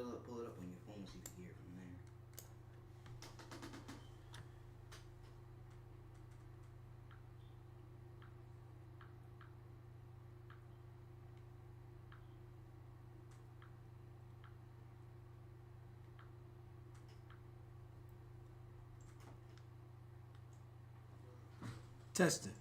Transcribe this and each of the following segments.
pull it up on your phone so you can hear it from there. Test it.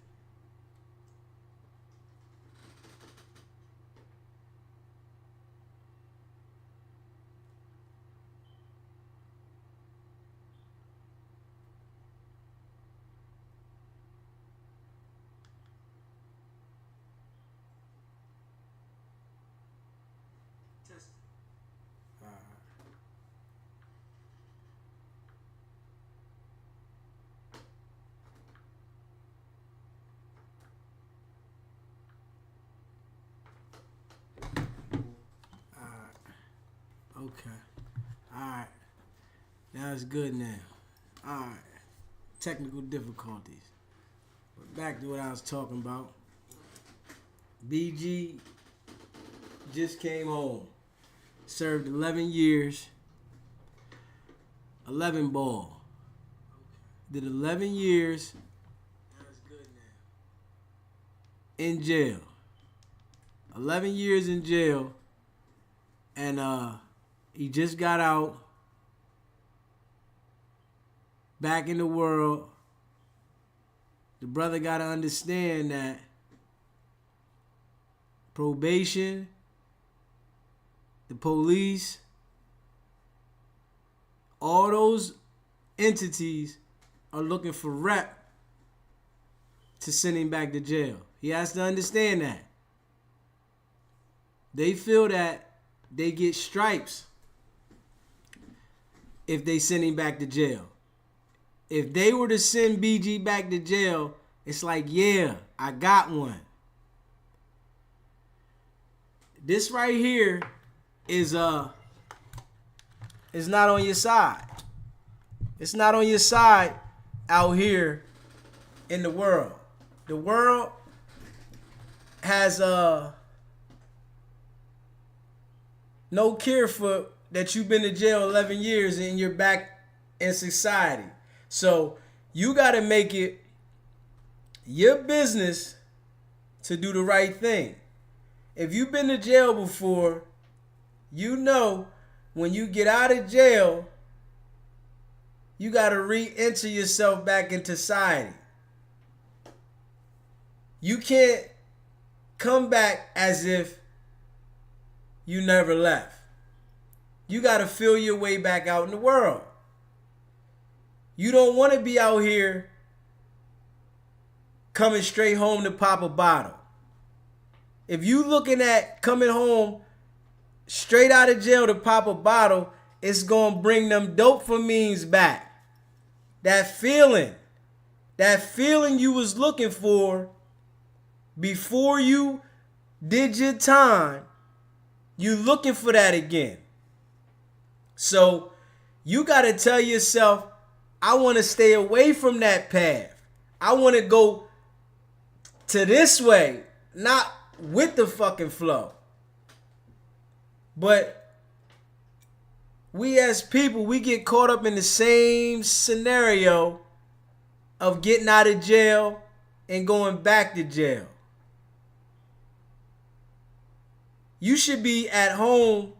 Okay. Alright. Now it's good now. Alright. Technical difficulties. But back to what I was talking about. BG just came home. Served 11 years. 11 ball. Did 11 years in jail. 11 years in jail. And he just got out, back in the world. The brother got to understand that probation, the police, all those entities are looking for rep to send him back to jail. He has to understand that. They feel that they get stripes if they send him back to jail. If they were to send BG back to jail, it's like, yeah, I got one. This right here is not on your side. It's not on your side out here in the world. The world has no care for that you've been to jail 11 years and you're back in society. So you got to make it your business to do the right thing. If you've been to jail before, you know when you get out of jail, you got to re-enter yourself back into society. You can't come back as if you never left. You got to feel your way back out in the world. You don't want to be out here coming straight home to pop a bottle. If you looking at coming home straight out of jail to pop a bottle, it's going to bring them dopamines back. That feeling you was looking for before you did your time, you looking for that again. So you got to tell yourself, I want to stay away from that path. I want to go to this way, not with the fucking flow. But we as people, we get caught up in the same scenario of getting out of jail and going back to jail. You should be at home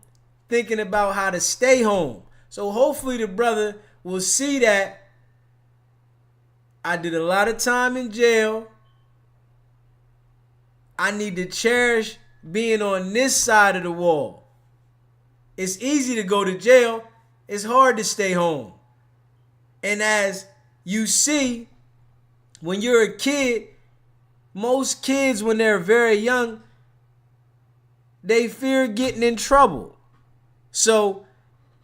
thinking about how to stay home. So hopefully the brother will see that I did a lot of time in jail. I need to cherish being on this side of the wall. It's easy to go to jail. It's hard to stay home. And as you see, when you're a kid, most kids when they're very young, they fear getting in trouble. So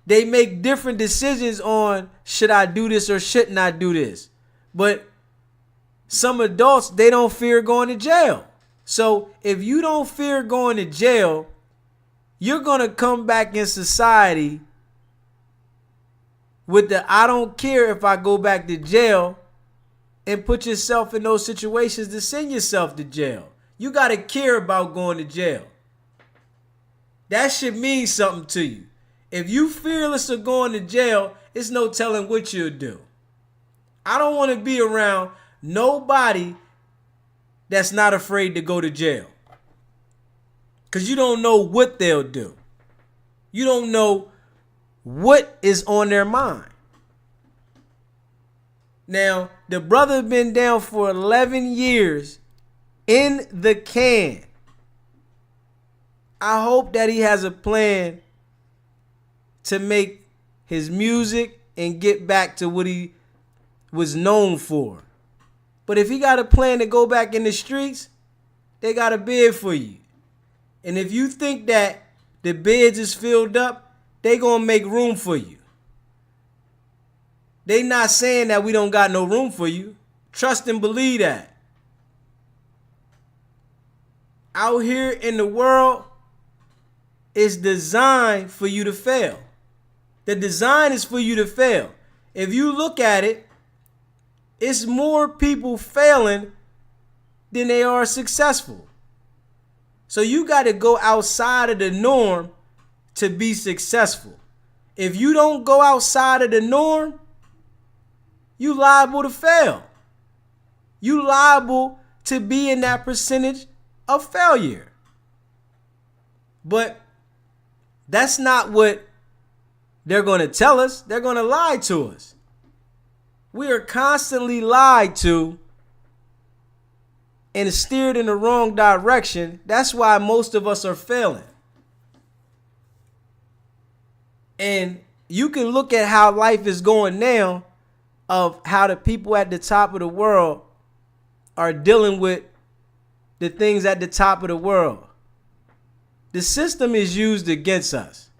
they make different decisions on should I do this or shouldn't I do this. But some adults, they don't fear going to jail. So if you don't fear going to jail, you're going to come back in society with the I don't care if I go back to jail and put yourself in those situations to send yourself to jail. You got to care about going to jail. That should mean something to you. If you fearless of going to jail, it's no telling what you'll do. I don't want to be around nobody that's not afraid to go to jail. Because you don't know what they'll do. You don't know what is on their mind. Now, the brother been down for 11 years in the can. I hope that he has a plan to make his music and get back to what he was known for. But if he got a plan to go back in the streets, they got a bid for you. And if you think that the beds is filled up, they gonna make room for you. They not saying that we don't got no room for you. Trust and believe that. Out here in the world, it's designed for you to fail. The design is for you to fail. If you look at it, it's more people failing than they are successful. So you got to go outside of the norm to be successful. If you don't go outside of the norm, you liable to fail. You liable to be in that percentage of failure. But that's not what they're going to tell us. They're going to lie to us. We are constantly lied to and steered in the wrong direction. That's why most of us are failing. And you can look at how life is going now, of how the people at the top of the world are dealing with the things at the top of the world. The system is used against us.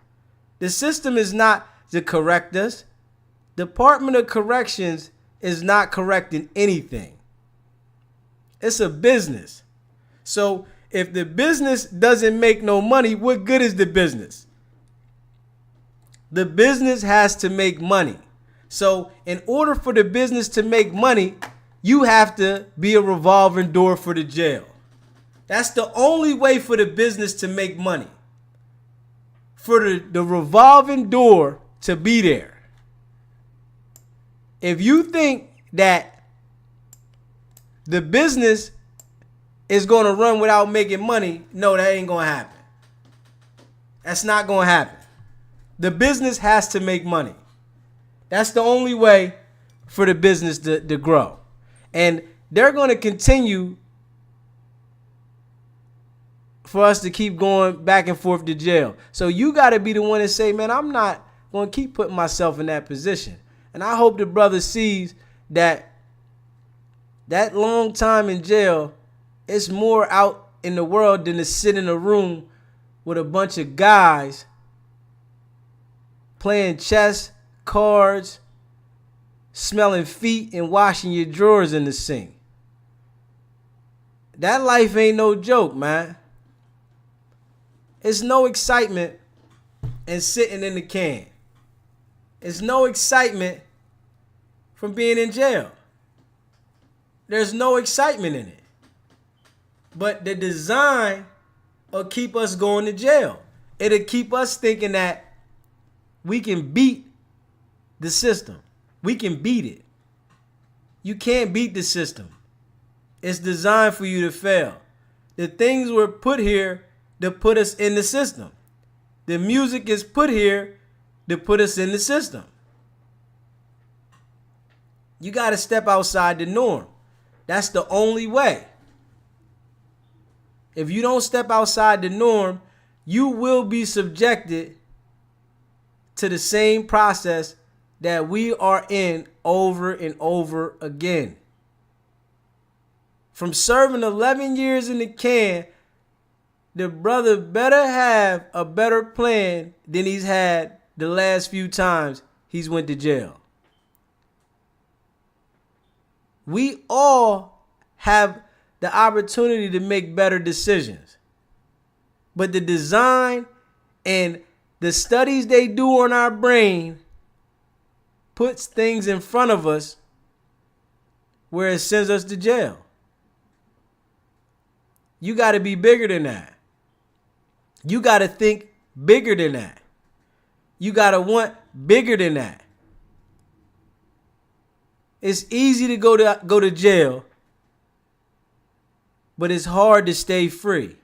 The system is not to correct us. Department of Corrections is not correcting anything. It's a business. So if the business doesn't make no money, what good is the business? The business has to make money. So in order for the business to make money, you have to be a revolving door for the jail. That's the only way for the business to make money. For the revolving door to be there. If you think that the business is going to run without making money, no, that ain't going to happen. That's not going to happen. The business has to make money. That's the only way for the business to grow. And they're going to continue for us to keep going back and forth to jail. So you got to be the one to say, man, I'm not going to keep putting myself in that position. And I hope the brother sees that long time in jail, it's more out in the world than to sit in a room with a bunch of guys playing chess, cards, smelling feet, and washing your drawers in the sink. That life ain't no joke, man. It's no excitement in sitting in the can. It's no excitement from being in jail. There's no excitement in it. But the design will keep us going to jail. It'll keep us thinking that we can beat the system. We can beat it. You can't beat the system. It's designed for you to fail. The things were put here to put us in the system. The music is put here to put us in the system. You got to step outside the norm. That's the only way. If you don't step outside the norm, you will be subjected to the same process that we are in over and over again. From serving 11 years in the can, the brother better have a better plan than he's had the last few times he's went to jail. We all have the opportunity to make better decisions. But the design and the studies they do on our brain puts things in front of us where it sends us to jail. You got to be bigger than that. You got to think bigger than that. You got to want bigger than that. It's easy to go to jail, but it's hard to stay free.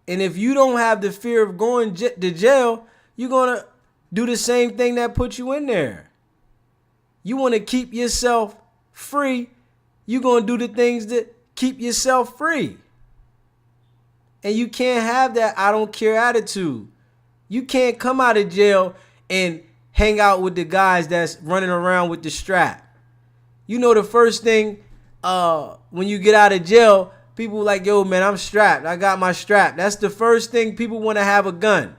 And if you don't have the fear of going to jail, you're going to do the same thing that put you in there. You want to keep yourself free, you're going to do the things that keep yourself free. And you can't have that I don't care attitude. You can't come out of jail and hang out with the guys that's running around with the strap. You know, the first thing when you get out of jail, people like, yo, man, I'm strapped. I got my strap. That's the first thing people want to have a gun.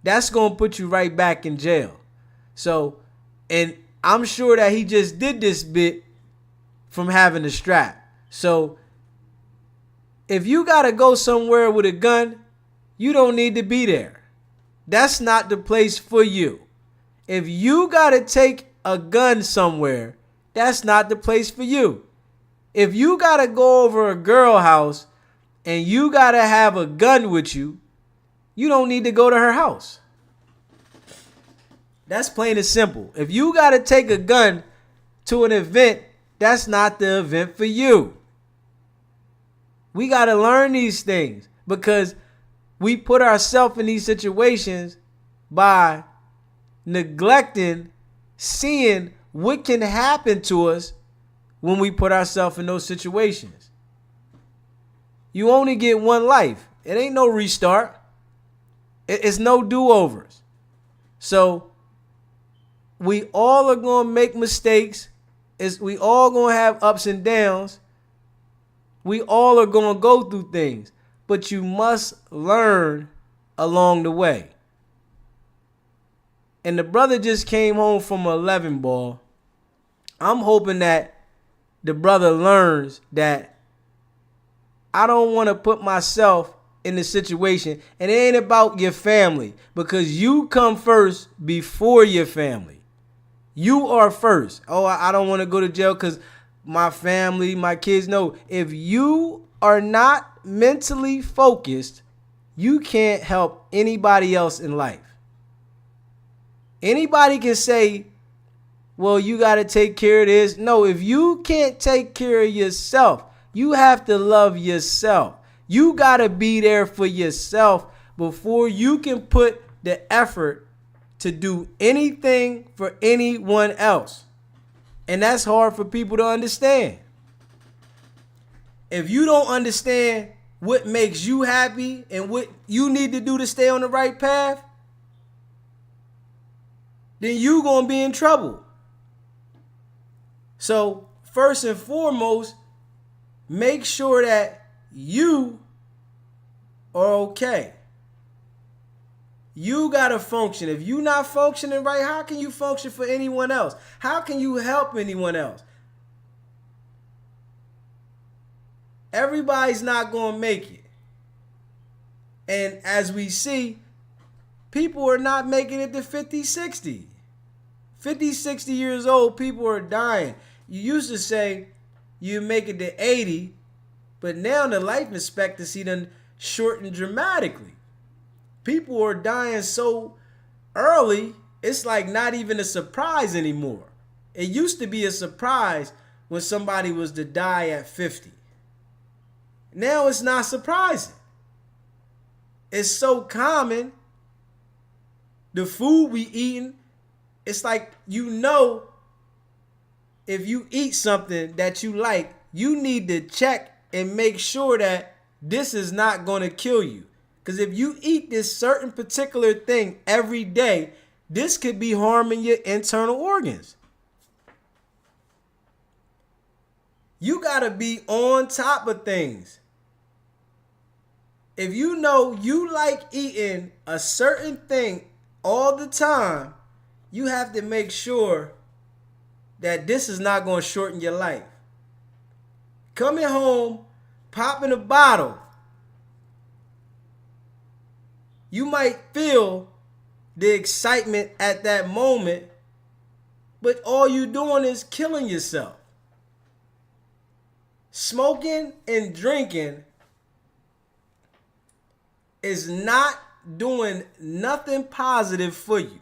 That's going to put you right back in jail. So, and I'm sure that he just did this bit from having a strap. So, if you got to go somewhere with a gun, you don't need to be there. That's not the place for you. If you got to take a gun somewhere, that's not the place for you. If you got to go over a girl house and you got to have a gun with you, you don't need to go to her house. That's plain and simple. If you got to take a gun to an event, that's not the event for you. We got to learn these things because we put ourselves in these situations by neglecting seeing what can happen to us when we put ourselves in those situations. You only get one life. It ain't no restart. It's no do-overs. So we all are going to make mistakes. We all going to have ups and downs. We all are going to go through things. But you must learn along the way. And the brother just came home from an 11 ball. I'm hoping that the brother learns that I don't want to put myself in the situation. And it ain't about your family because you come first before your family. You are first. Oh, I don't want to go to jail because my family, my kids. No, if you are not mentally focused, you can't help anybody else in life. Anybody can say, well, you got to take care of this. No, if you can't take care of yourself, you have to love yourself. You got to be there for yourself before you can put the effort to do anything for anyone else. And that's hard for people to understand. If you don't understand what makes you happy and what you need to do to stay on the right path, then you're going to be in trouble. So first and foremost, make sure that you are okay. You got to function. If you're not functioning right, how can you function for anyone else? How can you help anyone else? Everybody's not going to make it. And as we see, people are not making it to 50, 60. 50, 60 years old, people are dying. You used to say you make it to 80, but now the life expectancy done shortened dramatically. People are dying so early, it's like not even a surprise anymore. It used to be a surprise when somebody was to die at 50. Now it's not surprising. It's so common. The food we eating, it's like, you know, if you eat something that you like, you need to check and make sure that this is not going to kill you. Because if you eat this certain particular thing every day, this could be harming your internal organs. You got to be on top of things. If you know you like eating a certain thing all the time, you have to make sure that this is not going to shorten your life. Coming home, popping a bottle, you might feel the excitement at that moment, but all you're doing is killing yourself. Smoking and drinking is not doing nothing positive for you.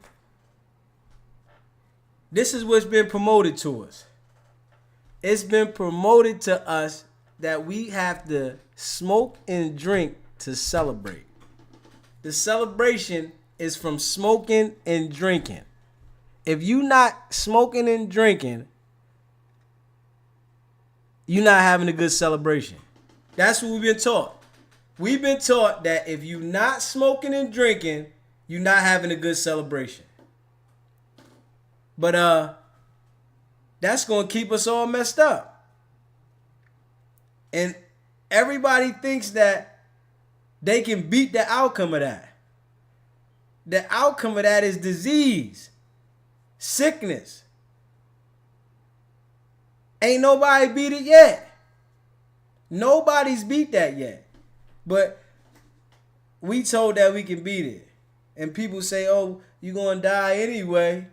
This is what's been promoted to us. It's been promoted to us that we have to smoke and drink to celebrate. The celebration is from smoking and drinking. If you're not smoking and drinking, you're not having a good celebration. That's what we've been taught. We've been taught that if you're not smoking and drinking, you're not having a good celebration. But that's going to keep us all messed up. And everybody thinks that they can beat the outcome of that. The outcome of that is disease, sickness. Ain't nobody beat it yet. Nobody's beat that yet. But we told that we can beat it. And people say, oh, you're going to die anyway.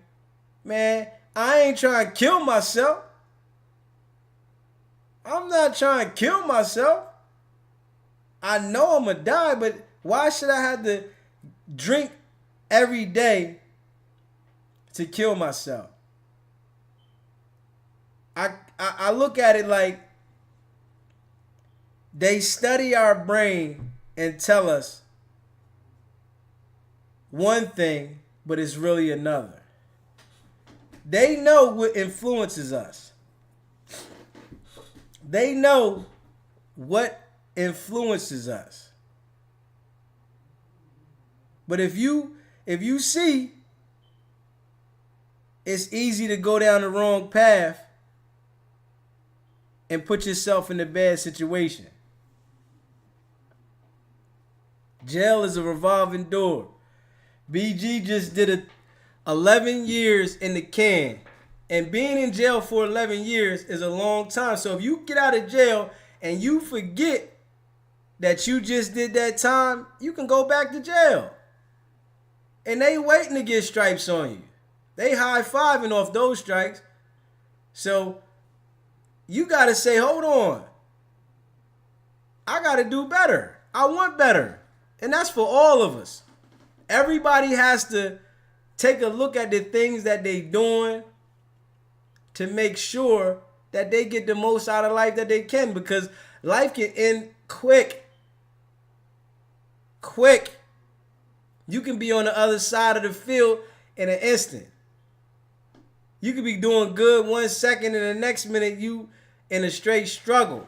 Man, I ain't trying to kill myself. I'm not trying to kill myself. I know I'm going to die, but why should I have to drink every day to kill myself? I look at it like they study our brain and tell us one thing, but it's really another. They know what influences us. They know what influences us. But if you see it's easy to go down the wrong path and put yourself in a bad situation. Jail is a revolving door. BG just did 11 years in the can. And being in jail for 11 years is a long time. So if you get out of jail and you forget that you just did that time, you can go back to jail. And they waiting to get stripes on you. They high-fiving off those strikes. So you got to say, hold on. I got to do better. I want better. And that's for all of us. Everybody has to take a look at the things that they doing to make sure that they get the most out of life that they can, because life can end quick. Quick. You can be on the other side of the field in an instant. You could be doing good 1 second and the next minute you in a straight struggle.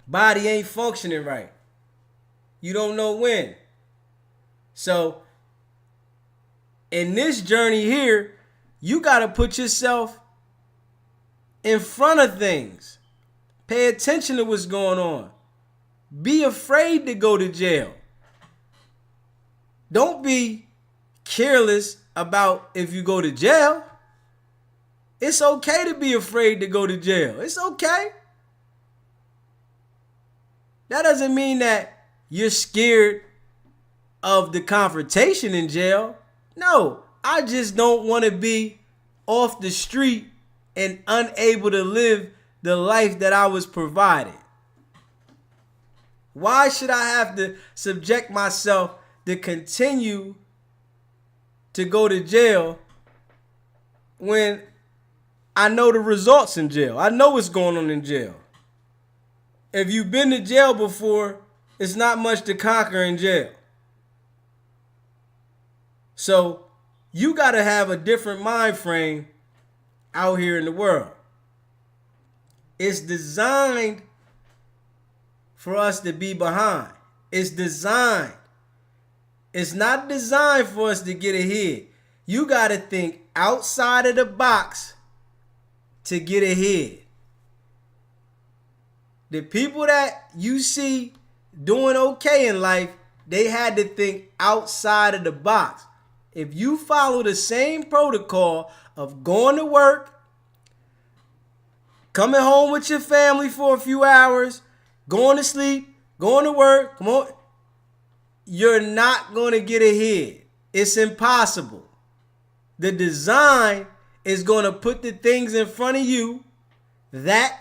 Body ain't functioning right. You don't know when. So in this journey here, you got to put yourself in front of things. Pay attention to what's going on. Be afraid to go to jail. Don't be careless about if you go to jail. It's okay to be afraid to go to jail. It's okay. That doesn't mean that you're scared of the confrontation in jail. No, I just don't want to be off the street and unable to live the life that I was provided. Why should I have to subject myself to continue to go to jail when I know the results in jail? I know what's going on in jail. If you've been to jail before, it's not much to conquer in jail. So you got to have a different mind frame out here in the world. It's designed for us to be behind. It's designed. It's not designed for us to get ahead. You got to think outside of the box to get ahead. The people that you see doing okay in life, they had to think outside of the box. If you follow the same protocol of going to work, coming home with your family for a few hours, going to sleep, going to work, come on, you're not going to get ahead. It's impossible. The design is going to put the things in front of you that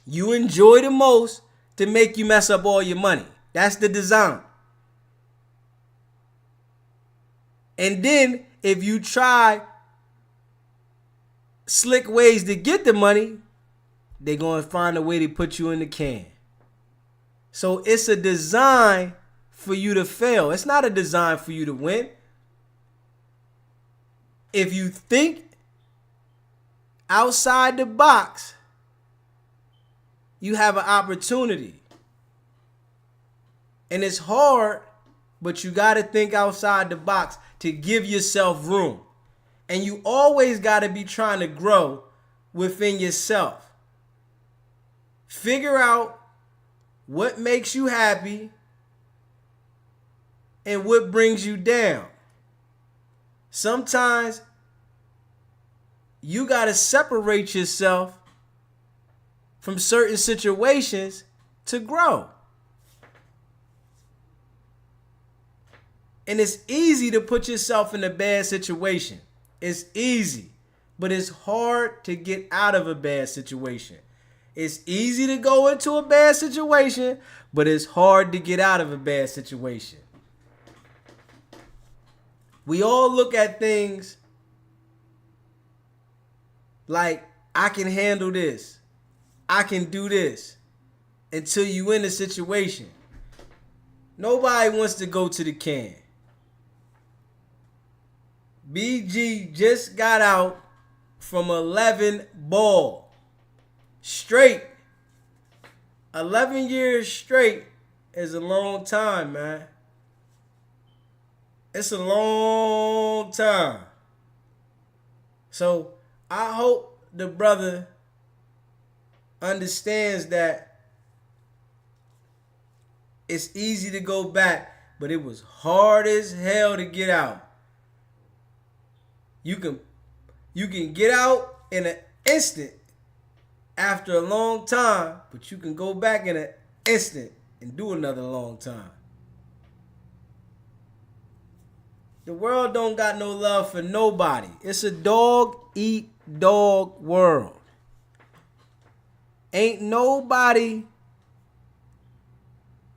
you enjoy the most to make you mess up all your money. That's the design. And then if you try slick ways to get the money, they're going to find a way to put you in the can. So it's a design for you to fail. It's not a design for you to win. If you think outside the box, you have an opportunity. And it's hard, but you got to think outside the box to give yourself room. And you always got to be trying to grow within yourself. Figure out what makes you happy and what brings you down. Sometimes you got to separate yourself from certain situations to grow. And it's easy to put yourself in a bad situation. It's easy, but it's hard to get out of a bad situation. It's easy to go into a bad situation, but it's hard to get out of a bad situation. We all look at things like, I can handle this, I can do this, until you in a situation. Nobody wants to go to the can. BG just got out from 11 ball straight. 11 years straight is a long time, man. It's a long time. So I hope the brother understands that it's easy to go back, but it was hard as hell to get out. You can get out in an instant after a long time, but you can go back in an instant and do another long time. The world don't got no love for nobody. It's a dog eat dog world. Ain't nobody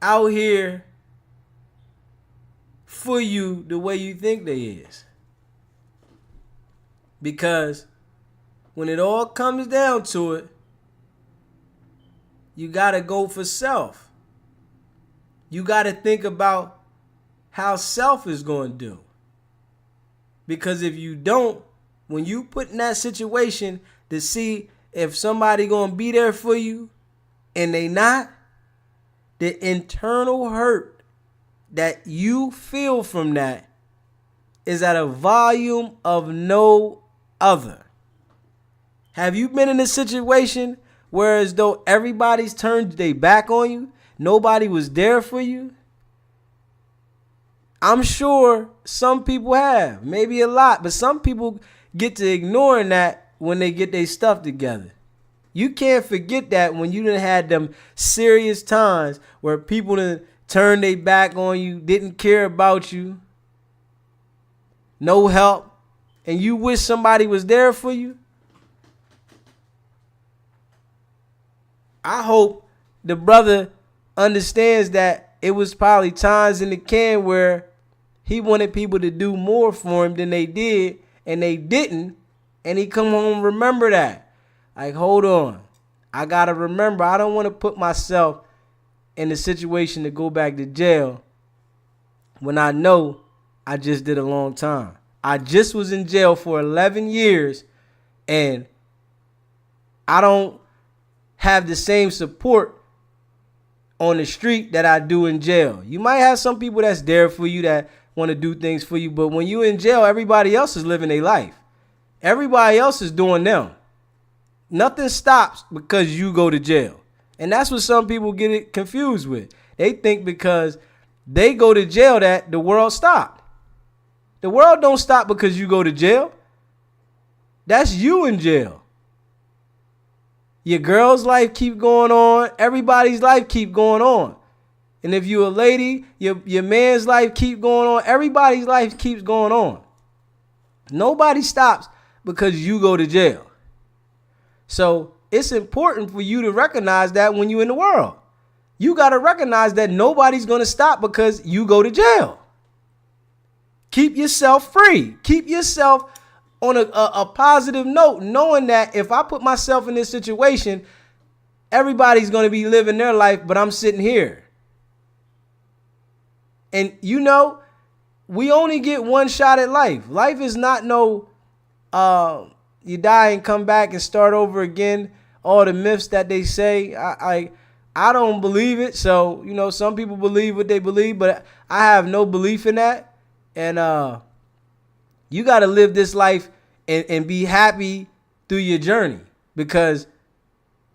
out here for you the way you think they is. Because when it all comes down to it, you got to go for self. You got to think about how self is going to do. Because if you don't, when you put in that situation to see if somebody going to be there for you and they not, the internal hurt that you feel from that is at a volume of no other. Have you been in a situation where as though everybody's turned their back on you, nobody was there for you? I'm sure some people have, maybe a lot, but some people get to ignoring that when they get their stuff together. You can't forget that when you done had them serious times where people done turned their back on you, didn't care about you, no help, and you wish somebody was there for you. I hope the brother understands that it was probably times in the can where he wanted people to do more for him than they did, and they didn't, and he come home and remember that. Like, hold on. I got to remember, I don't want to put myself in the situation to go back to jail when I know I just did a long time. I just was in jail for 11 years, and I don't have the same support on the street that I do in jail. You might have some people that's there for you that want to do things for you, but when you in jail, everybody else is living their life. Everybody else is doing them. Nothing stops because you go to jail. And that's what some people get it confused with. They think because they go to jail that the world stopped. The world don't stop because you go to jail. That's you in jail. Your girl's life keep going on. Everybody's life keep going on. And if you're a lady, your man's life keep going on. Everybody's life keeps going on. Nobody stops because you go to jail. So it's important for you to recognize that when you're in the world. You got to recognize that nobody's going to stop because you go to jail. Keep yourself free. Keep yourself on a positive note, knowing that if I put myself in this situation, everybody's going to be living their life, but I'm sitting here. And we only get one shot at life. Life is not no you die and come back and start over again. All the myths that they say, I don't believe it. So, some people believe what they believe, but I have no belief in that. And you got to live this life and be happy through your journey, because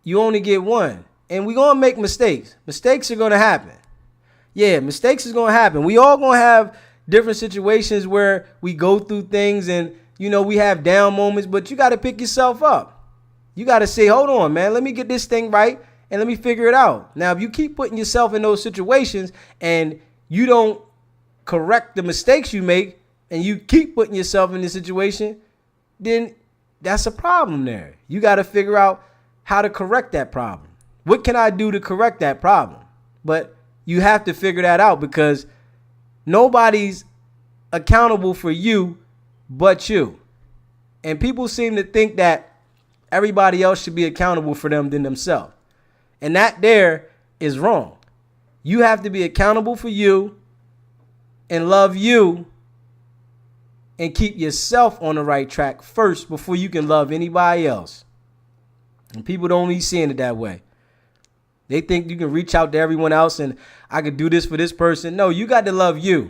you only get one. And we're going to make mistakes. Mistakes are going to happen. Yeah, mistakes is going to happen. We all going to have different situations where we go through things and, we have down moments, but you got to pick yourself up. You got to say, hold on, man, let me get this thing right and let me figure it out. Now, if you keep putting yourself in those situations and you don't correct the mistakes you make and you keep putting yourself in this situation, then that's a problem there. You got to figure out how to correct that problem. What can I do to correct that problem? But you have to figure that out, because nobody's accountable for you but you. And people seem to think that everybody else should be accountable for them than themselves. And that there is wrong. You have to be accountable for you and love you and keep yourself on the right track first before you can love anybody else. And people don't be seeing it that way. They think you can reach out to everyone else and I could do this for this person. No, you got to love you.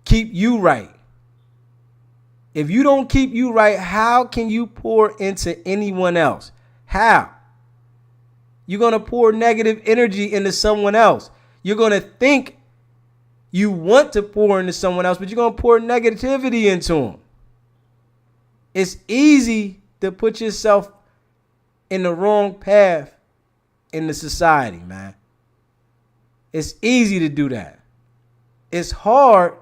Keep you right. If you don't keep you right, how can you pour into anyone else? How? You're going to pour negative energy into someone else. You're going to think you want to pour into someone else, but you're going to pour negativity into them. It's easy to put yourself in the wrong path in the society, man. It's easy to do that. It's hard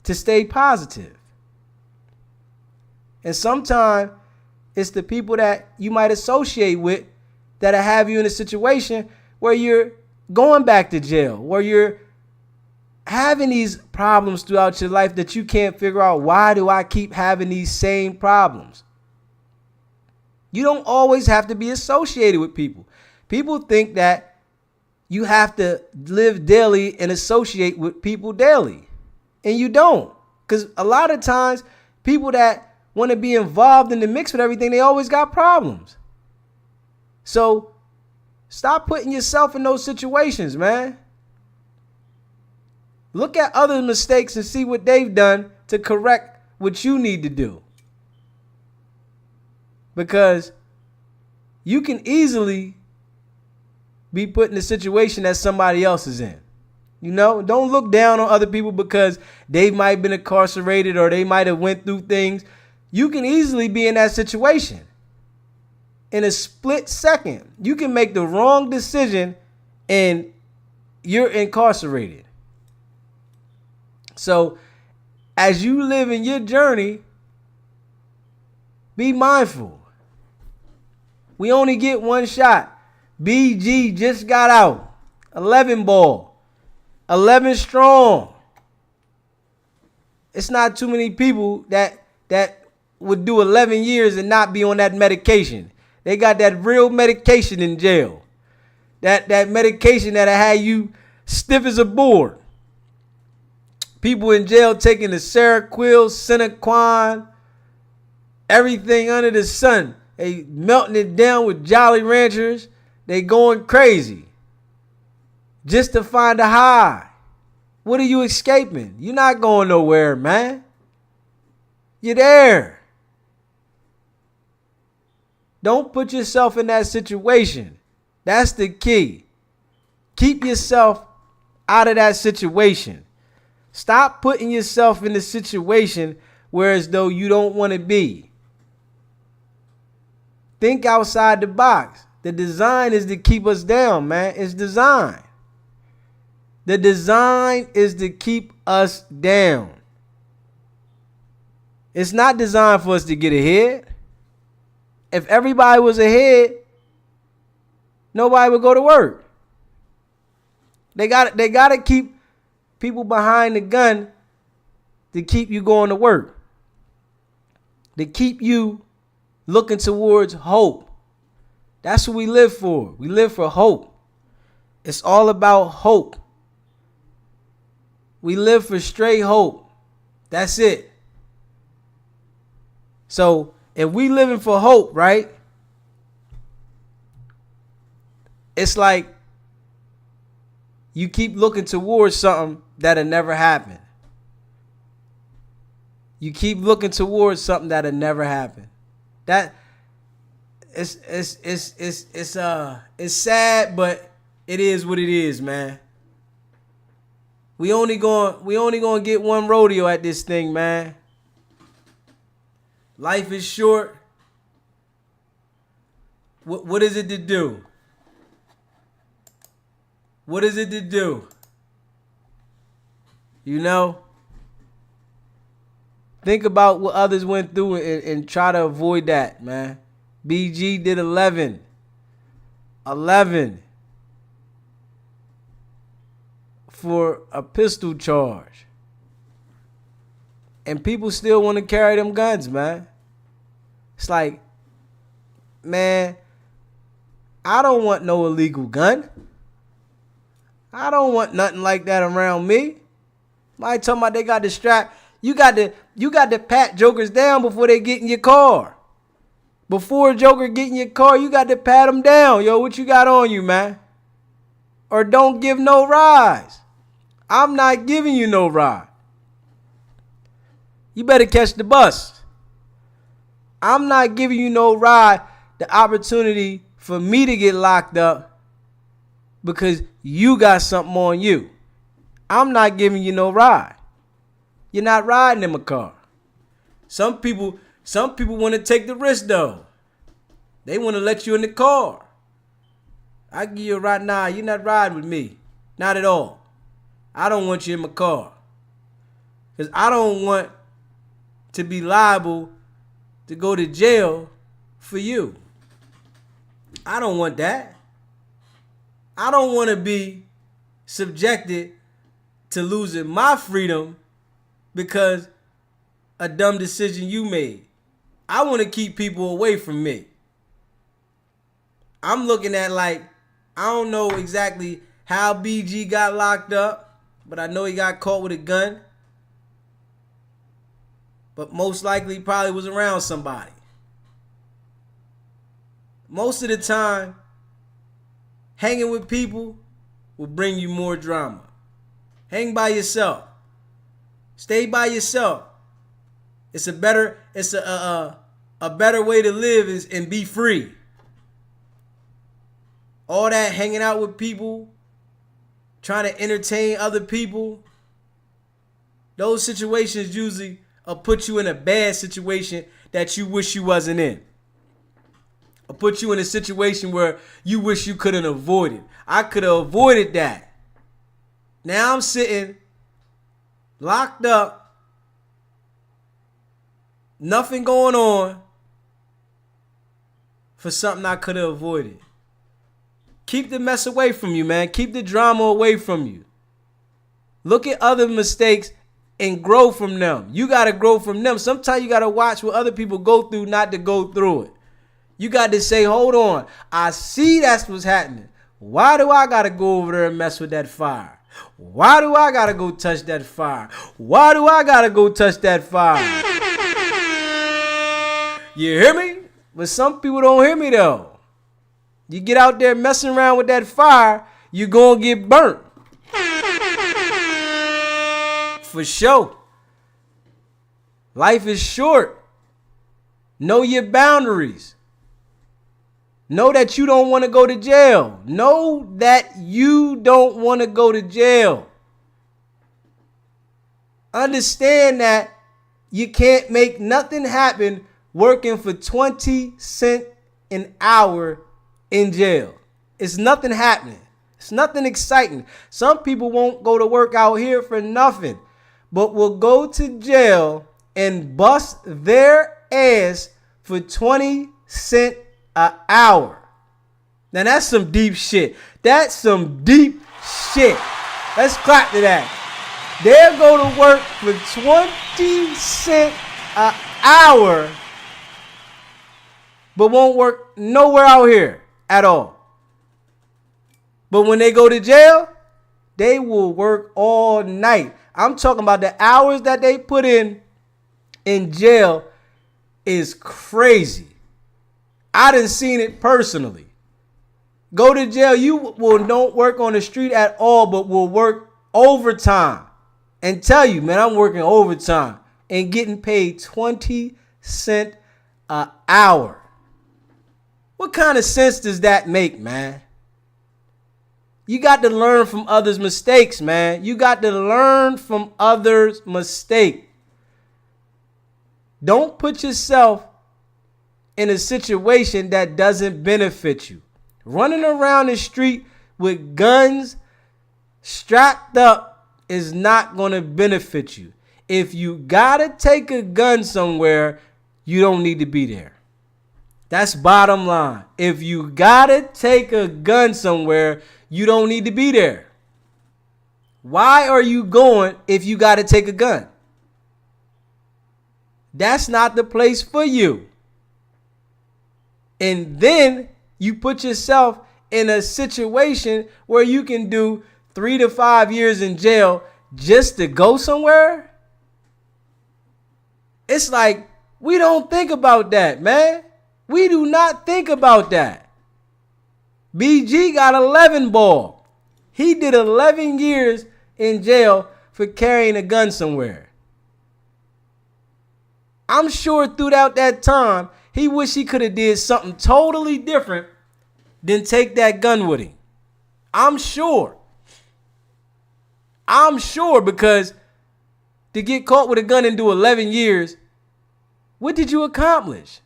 to stay positive. And sometimes it's the people that you might associate with that'll have you in a situation where you're going back to jail, where you're having these problems throughout your life that you can't figure out, why do I keep having these same problems? You don't always have to be associated with people. People think that you have to live daily and associate with people daily. And you don't. Because a lot of times, people that want to be involved in the mix with everything, they always got problems. So stop putting yourself in those situations, man. Look at other mistakes and see what they've done to correct what you need to do. Because you can easily be put in a situation that somebody else is in. Don't look down on other people because they might have been incarcerated or they might have went through things. You can easily be in that situation. In a split second, you can make the wrong decision and you're incarcerated. So as you live in your journey, be mindful. We only get one shot. BG just got out. 11 ball. 11 strong. It's not too many people that would do 11 years and not be on that medication. They got that real medication in jail. That medication that'll have you stiff as a board. People in jail taking the Seroquel, Cinequan, everything under the sun. They melting it down with Jolly Ranchers. They going crazy just to find a high. What are you escaping? You're not going nowhere, man. You're there. Don't put yourself in that situation. That's the key. Keep yourself out of that situation. Stop putting yourself in the situation where as though you don't want to be. Think outside the box. The design is to keep us down, man. It's designed. The design is to keep us down. It's not designed for us to get ahead. If everybody was ahead, nobody would go to work. They got to keep people behind the gun to keep you going to work, to keep you looking towards hope. That's what we live for. We live for hope. It's all about hope. We live for straight hope. That's it. So if we living for hope, right? It's like you keep looking towards something that'll never happen. You keep looking towards something that'll never happen. That it's sad, but it is what it is, man. We only gonna get one rodeo at this thing, man. Life is short. What is it to do? What is it to do? You know? Think about what others went through and try to avoid that, man. BG did 11. 11 for a pistol charge. And people still want to carry them guns, man. It's like, man, I don't want no illegal gun. I don't want nothing like that around me. I ain't talking about they got the strap. You got to pat jokers down before they get in your car. Before a joker get in your car, you got to pat them down. Yo, what you got on you, man? Or don't give no rides. I'm not giving you no ride. You better catch the bus. I'm not giving you no ride. The opportunity for me to get locked up because you got something on you. I'm not giving you no ride. You're not riding in my car. Some people want to take the risk though. They want to let you in the car. I give you a ride. Nah, you're not riding with me. Not at all. I don't want you in my car. Because I don't want to be liable to go to jail for you. I don't want that. I don't want to be subjected to losing my freedom because a dumb decision you made. I want to keep people away from me. I'm looking at like, I don't know exactly how BG got locked up, but I know he got caught with a gun. But most likely he probably was around somebody. Most of the time, hanging with people will bring you more drama. Hang by yourself. Stay by yourself. It's a better way to live and be free. All that hanging out with people, trying to entertain other people, those situations usually will put you in a bad situation that you wish you wasn't in. Or put you in a situation where you wish you couldn't avoid it. I could have avoided that. Now I'm sitting locked up, nothing going on for something I could have avoided. Keep the mess away from you, man. Keep the drama away from you. Look at other mistakes and grow from them. You got to grow from them. Sometimes you got to watch what other people go through not to go through it. You got to say, hold on. I see that's what's happening. Why do I got to go over there and mess with that fire? Why do I got to go touch that fire? Why do I got to go touch that fire? You hear me? But some people don't hear me though. You get out there messing around with that fire, you're going to get burnt. For sure. Life is short. Know your boundaries. Know that you don't want to go to jail. Know that you don't want to go to jail. Understand that you can't make nothing happen working for 20 cents an hour in jail. It's nothing happening. It's nothing exciting. Some people won't go to work out here for nothing, but will go to jail and bust their ass for 20 cents an hour. Now that's some deep shit. That's some deep shit. Let's clap to that. They'll go to work for 20 cents an hour, but won't work nowhere out here at all. But when they go to jail, they will work all night. I'm talking about the hours that they put in jail is crazy. I done seen it personally. Go to jail, you will don't work on the street at all, but will work overtime. And tell you, man, I'm working overtime and getting paid 20 cents an hour. What kind of sense does that make, man? You got to learn from others' mistakes, man. You got to learn from others' mistakes. Don't put yourself in a situation that doesn't benefit you. Running around the street with guns strapped up is not going to benefit you. If you got to take a gun somewhere, you don't need to be there. That's bottom line. If you got to take a gun somewhere, you don't need to be there. Why are you going if you got to take a gun? That's not the place for you. And then you put yourself in a situation where you can do 3 to 5 years in jail just to go somewhere. It's like, we don't think about that, man. We do not think about that. BG got 11 ball. He did 11 years in jail for carrying a gun somewhere. I'm sure throughout that time, he wish he could have did something totally different than take that gun with him. I'm sure. Because to get caught with a gun and do 11 years, what did you accomplish?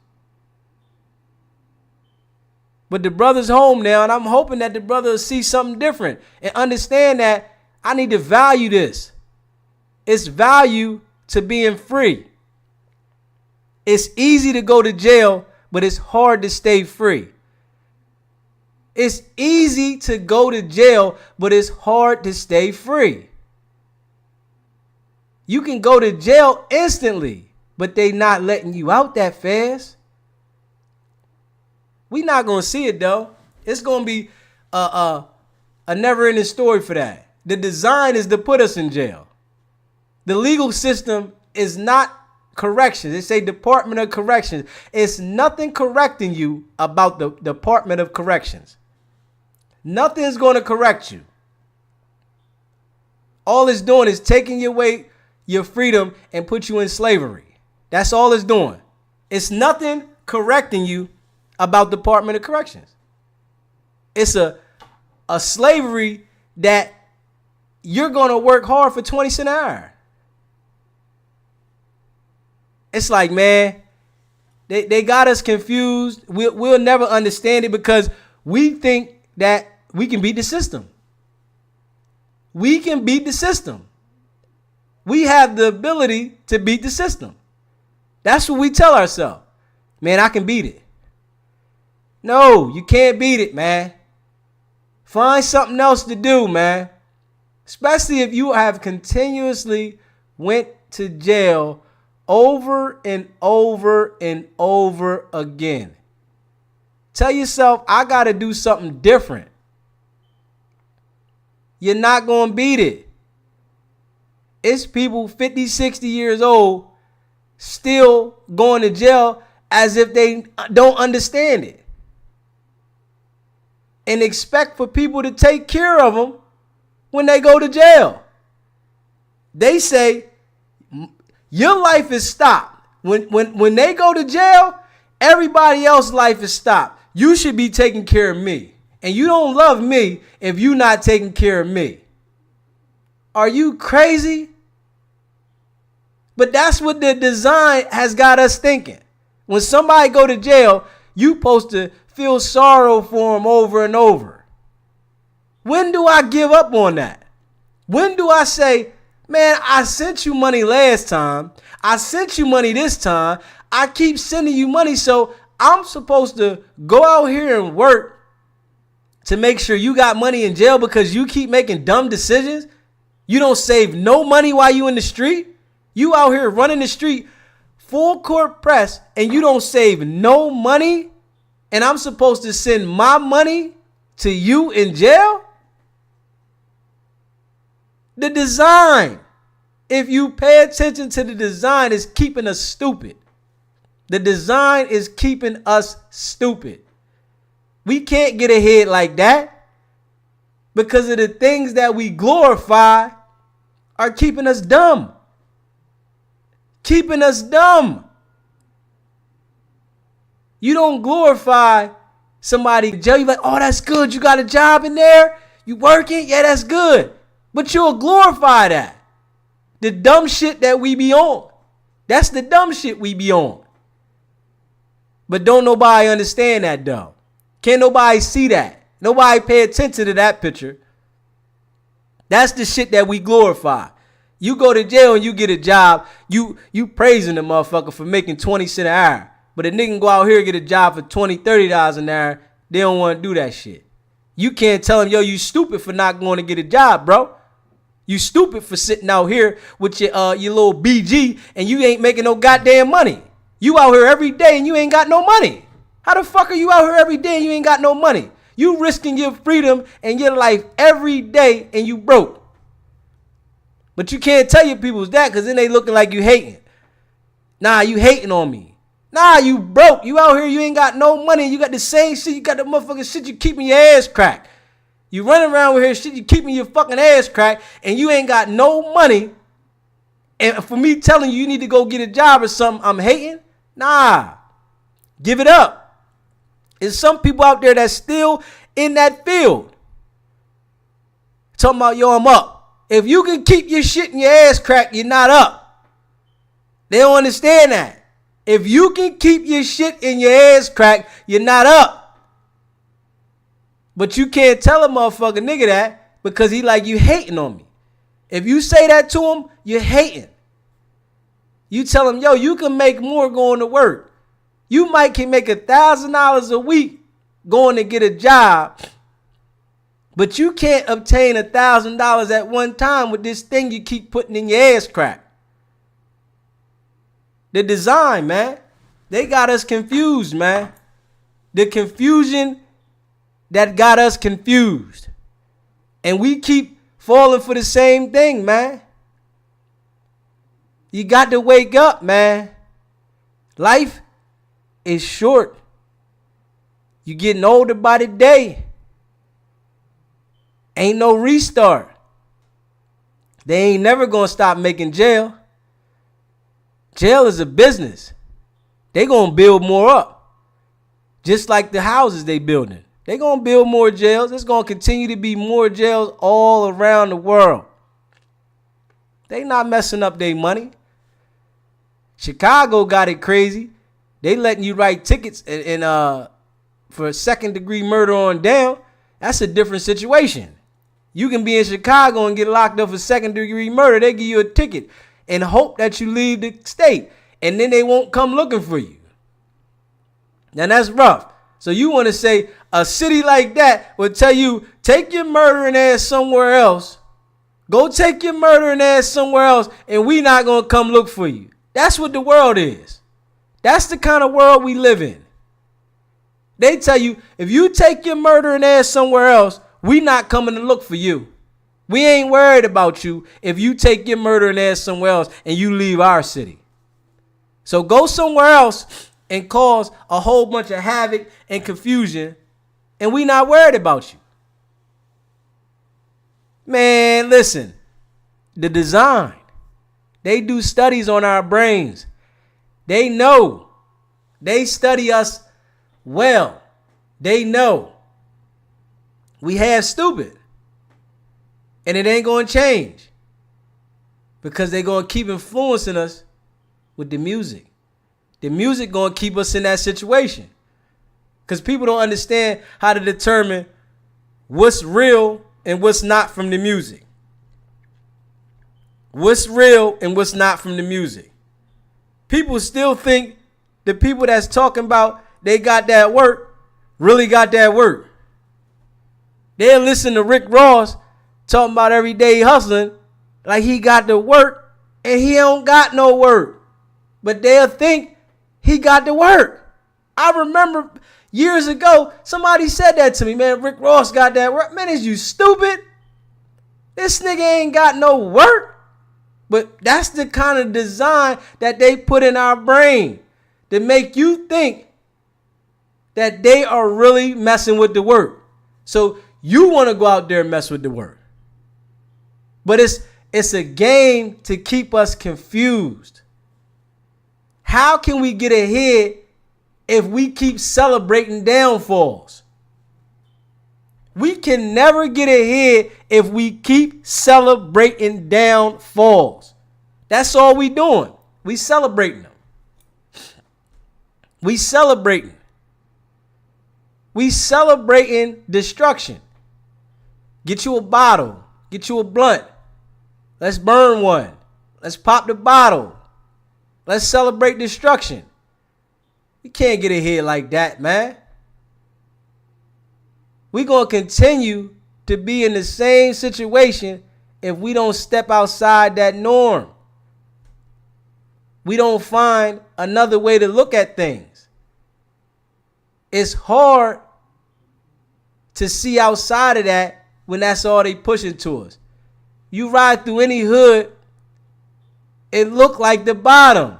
But the brother's home now, and I'm hoping that the brother will see something different and understand that I need to value this. It's value to being free. It's easy to go to jail, but it's hard to stay free. It's easy to go to jail, but it's hard to stay free. You can go to jail instantly, but they not letting you out that fast. We not going to see it, though. It's going to be a never-ending story for that. The design is to put us in jail. The legal system is not corrections. It's a Department of Corrections. It's nothing correcting you about the Department of Corrections. Nothing's going to correct you. All it's doing is taking away your freedom and put you in slavery. That's all it's doing. It's nothing correcting you about the Department of Corrections. It's a slavery that you're going to work hard for 20 cents an hour. It's like, man, they got us confused. We'll never understand it because we think that we can beat the system. We can beat the system. We have the ability to beat the system. That's what we tell ourselves. Man, I can beat it. No, you can't beat it, man. Find something else to do, man. Especially if you have continuously went to jail over and over and over again. Tell yourself, I got to do something different. You're not going to beat it. It's people 50, 60 years old still going to jail as if they don't understand it. And expect for people to take care of them when they go to jail. They say, your life is stopped. When they go to jail, everybody else's life is stopped. You should be taking care of me. And you don't love me if you're not taking care of me. Are you crazy? But that's what the design has got us thinking. When somebody go to jail, you supposed to feel sorrow for them over and over. When do I give up on that? When do I say, man, I sent you money last time. I sent you money this time. I keep sending you money. So I'm supposed to go out here and work to make sure you got money in jail because you keep making dumb decisions? You don't save no money while you in the street. You out here running the street, full court press, and you don't save no money. And I'm supposed to send my money to you in jail? The design, if you pay attention to the design, is keeping us stupid. The design is keeping us stupid. We can't get ahead like that because of the things that we glorify are keeping us dumb. Keeping us dumb. You don't glorify somebody in jail. You're like, oh, that's good. You got a job in there? You working? Yeah, that's good. But you'll glorify that. The dumb shit that we be on. That's the dumb shit we be on. But don't nobody understand that though. Can't nobody see that. Nobody pay attention to that picture. That's the shit that we glorify. You go to jail and you get a job, you praising the motherfucker for making 20 cents an hour. But a nigga can go out here and get a job for $20, $30 an hour. They don't want to do that shit. You can't tell them, yo, you stupid for not going to get a job, bro. You stupid for sitting out here with your little BG and you ain't making no goddamn money. You out here every day and you ain't got no money. How the fuck are you out here every day and you ain't got no money? You risking your freedom and your life every day and you broke. But you can't tell your peoples that because then they looking like you hating. Nah, you hating on me. Nah, you broke. You out here, you ain't got no money. You got the same shit. You got the motherfucking shit. You keeping your ass cracked. You running around with here shit. You keeping your fucking ass cracked and you ain't got no money. And for me telling you need to go get a job or something, I'm hating? Nah. Give it up. There's some people out there that's still in that field. Talking about, yo, I'm up. If you can keep your shit in your ass cracked, you're not up. They don't understand that. If you can keep your shit in your ass cracked, you're not up. But you can't tell a motherfucking nigga that because he like you hating on me. If you say that to him, you're hating. You tell him, yo, you can make more going to work. You might can make $1,000 a week going to get a job, but you can't obtain $1,000 at one time with this thing you keep putting in your ass crack. The design, man. They got us confused, man. The confusion that got us confused. And we keep falling for the same thing, man. You got to wake up, man. Life is short. You getting older by the day. Ain't no restart. They ain't never gonna stop making jail. Jail is a business. They gonna build more up. Just like the houses they building. They gonna build more jails. There's gonna continue to be more jails all around the world. They not messing up their money. Chicago got it crazy. They letting you write tickets and for second degree murder on down. That's a different situation. You can be in Chicago and get locked up for second degree murder. They give you a ticket and hope that you leave the state. And then they won't come looking for you. Now that's rough. So you want to say a city like that would tell you, take your murdering ass somewhere else. Go take your murdering ass somewhere else and we not going to come look for you. That's what the world is. That's the kind of world we live in. They tell you, if you take your murdering ass somewhere else, we not coming to look for you. We ain't worried about you if you take your murdering ass somewhere else and you leave our city. So go somewhere else and cause a whole bunch of havoc and confusion, and we not worried about you. Man, listen, the design, they do studies on our brains. They know. They study us well. They know. We have stupid. And it ain't going to change. Because they're going to keep influencing us with the music. The music going to keep us in that situation. Because people don't understand how to determine what's real and what's not from the music. What's real and what's not from the music. People still think the people that's talking about they got that work really got that work. They'll listen to Rick Ross talking about everyday hustling like he got the work and he don't got no work. But they'll think he got the work. I remember years ago, somebody said that to me, man, Rick Ross got that work. Man, is you stupid? This nigga ain't got no work. But that's the kind of design that they put in our brain to make you think that they are really messing with the work. So you want to go out there and mess with the work. But it's a game to keep us confused. How can we get ahead if we keep celebrating downfalls? We can never get ahead if we keep celebrating downfalls. That's all we doing. We celebrating them. We celebrating. We celebrating destruction. Get you a bottle. Get you a blunt. Let's burn one. Let's pop the bottle. Let's celebrate destruction. You can't get ahead like that, man. We're going to continue to be in the same situation if we don't step outside that norm. We don't find another way to look at things. It's hard to see outside of that when that's all they pushing to us. You ride through any hood, it look like the bottom.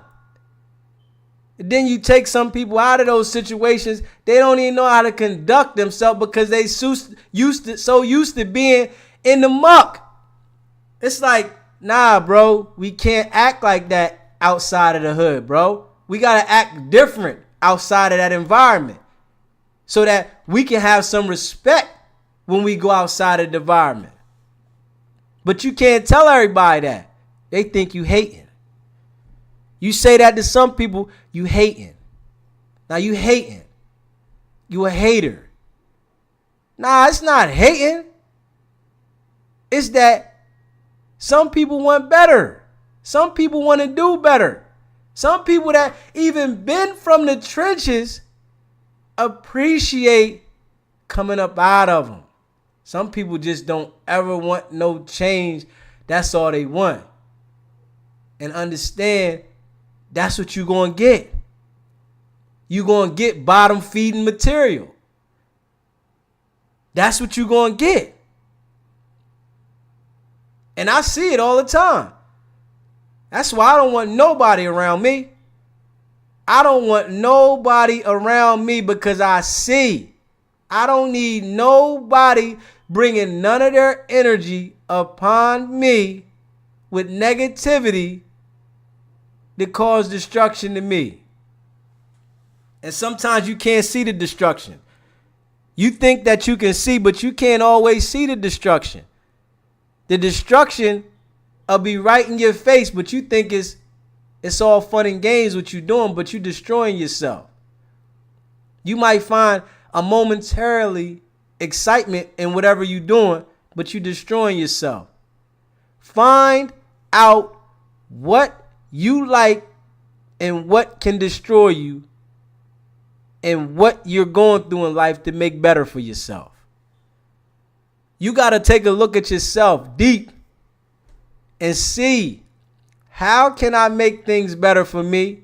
And then you take some people out of those situations, they don't even know how to conduct themselves because they so used to being in the muck. It's like, nah, bro, we can't act like that outside of the hood, bro. We got to act different outside of that environment so that we can have some respect when we go outside of the environment. But you can't tell everybody that. They think you hating. You say that to some people, you hating. Now you hating. You a hater. Nah, it's not hating. It's that some people want better. Some people want to do better. Some people that even been from the trenches appreciate coming up out of them. Some people just don't ever want no change. That's all they want. And understand that's what you're going to get. You're going to get bottom feeding material. That's what you're going to get. And I see it all the time. That's why I don't want nobody around me. I don't want nobody around me because I see. I don't need nobody bringing none of their energy upon me with negativity that cause destruction to me. And sometimes you can't see the destruction. You think that you can see, but you can't always see the destruction. The destruction will be right in your face, but you think it's all fun and games what you're doing, but you're destroying yourself. You might find a momentarily excitement in whatever you're doing, but you're destroying yourself. Find out what you like and what can destroy you and what you're going through in life to make better for yourself. You got to take a look at yourself deep and see, how can I make things better for me?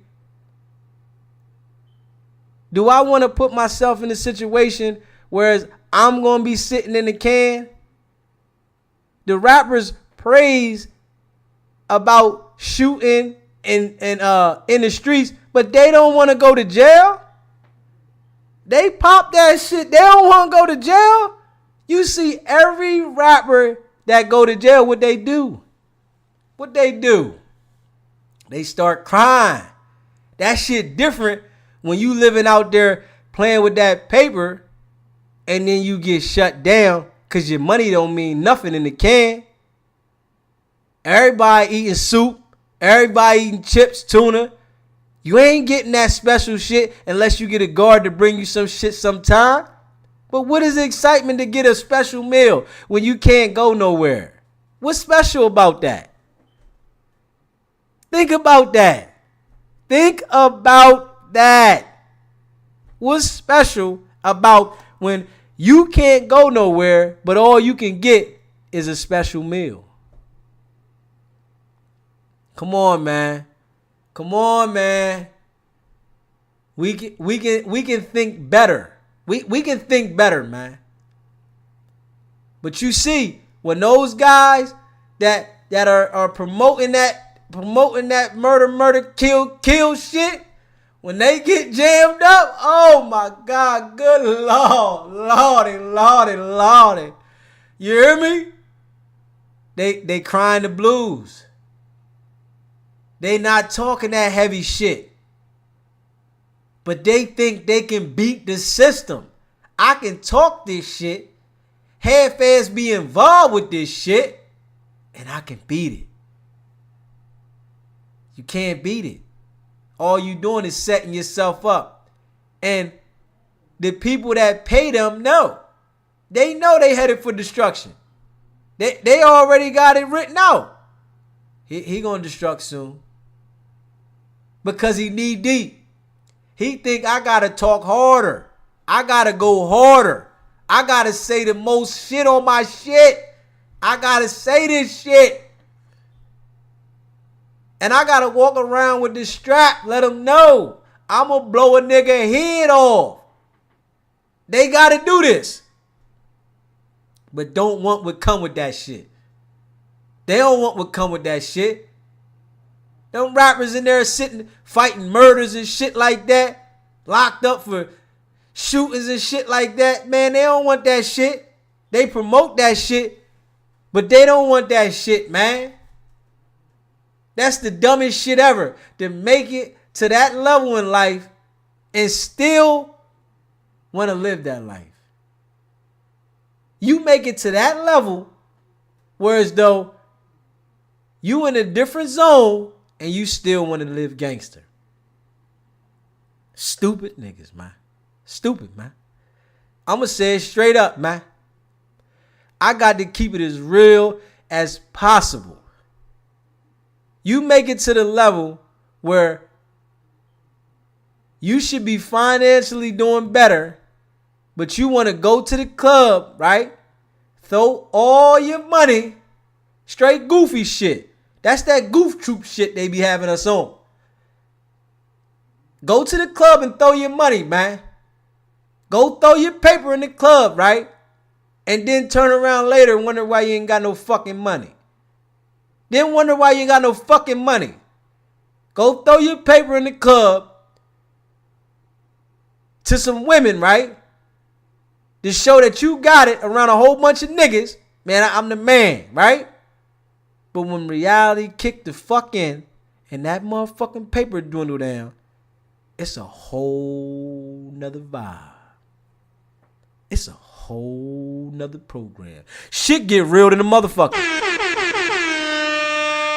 Do I want to put myself in a situation where I'm going to be sitting in the can? The rappers praise about shooting in the streets, but they don't want to go to jail. They pop that shit. They don't want to go to jail. You see every rapper that go to jail, what they do? What they do? They start crying. That shit different when you living out there playing with that paper and then you get shut down because your money don't mean nothing in the can. Everybody eating soup. Everybody eating chips, tuna. You ain't getting that special shit unless you get a guard to bring you some shit sometime. But what is the excitement to get a special meal when you can't go nowhere? What's special about that? Think about that. Think about that. What's special about when you can't go nowhere, but all you can get is a special meal? Come on, man. Come on, man. We can think better. We can think better, man. But you see, when those guys that are promoting that murder, kill shit, when they get jammed up, oh my God, good Lord, Lordy. You hear me? They crying the blues. They not talking that heavy shit. But they think they can beat the system. I can talk this shit, half-ass be involved with this shit, and I can beat it. You can't beat it. All you doing is setting yourself up. And the people that pay them know. They know they headed for destruction. They already got it written out. He gonna destruct soon. Because he knee deep. He think I gotta talk harder. I gotta go harder. I gotta say the most shit on my shit. I gotta say this shit. And I gotta walk around with this strap. Let them know I'ma blow a nigga head off. They gotta do this. But don't want what come with that shit. They don't want what come with that shit. Them rappers in there sitting, fighting murders and shit like that. Locked up for shootings and shit like that. Man, they don't want that shit. They promote that shit, but they don't want that shit, man. That's the dumbest shit ever. To make it to that level in life and still want to live that life. You make it to that level, whereas though you in a different zone and you still want to live gangster. Stupid niggas, man. Stupid, man. I'm going to say it straight up, man. I got to keep it as real as possible. You make it to the level where you should be financially doing better, but you want to go to the club, right? Throw all your money, straight goofy shit. That's that goof troop shit they be having us on. Go to the club and throw your money, man. Go throw your paper in the club, right? And then turn around later and wonder why you ain't got no fucking money. Then wonder why you ain't got no fucking money. Go throw your paper in the club to some women, right? To show that you got it around a whole bunch of niggas. Man, I'm the man, right? But when reality kicked the fuck in and that motherfucking paper dwindled down, it's a whole nother vibe. It's a whole nother program. Shit get real than a motherfucker.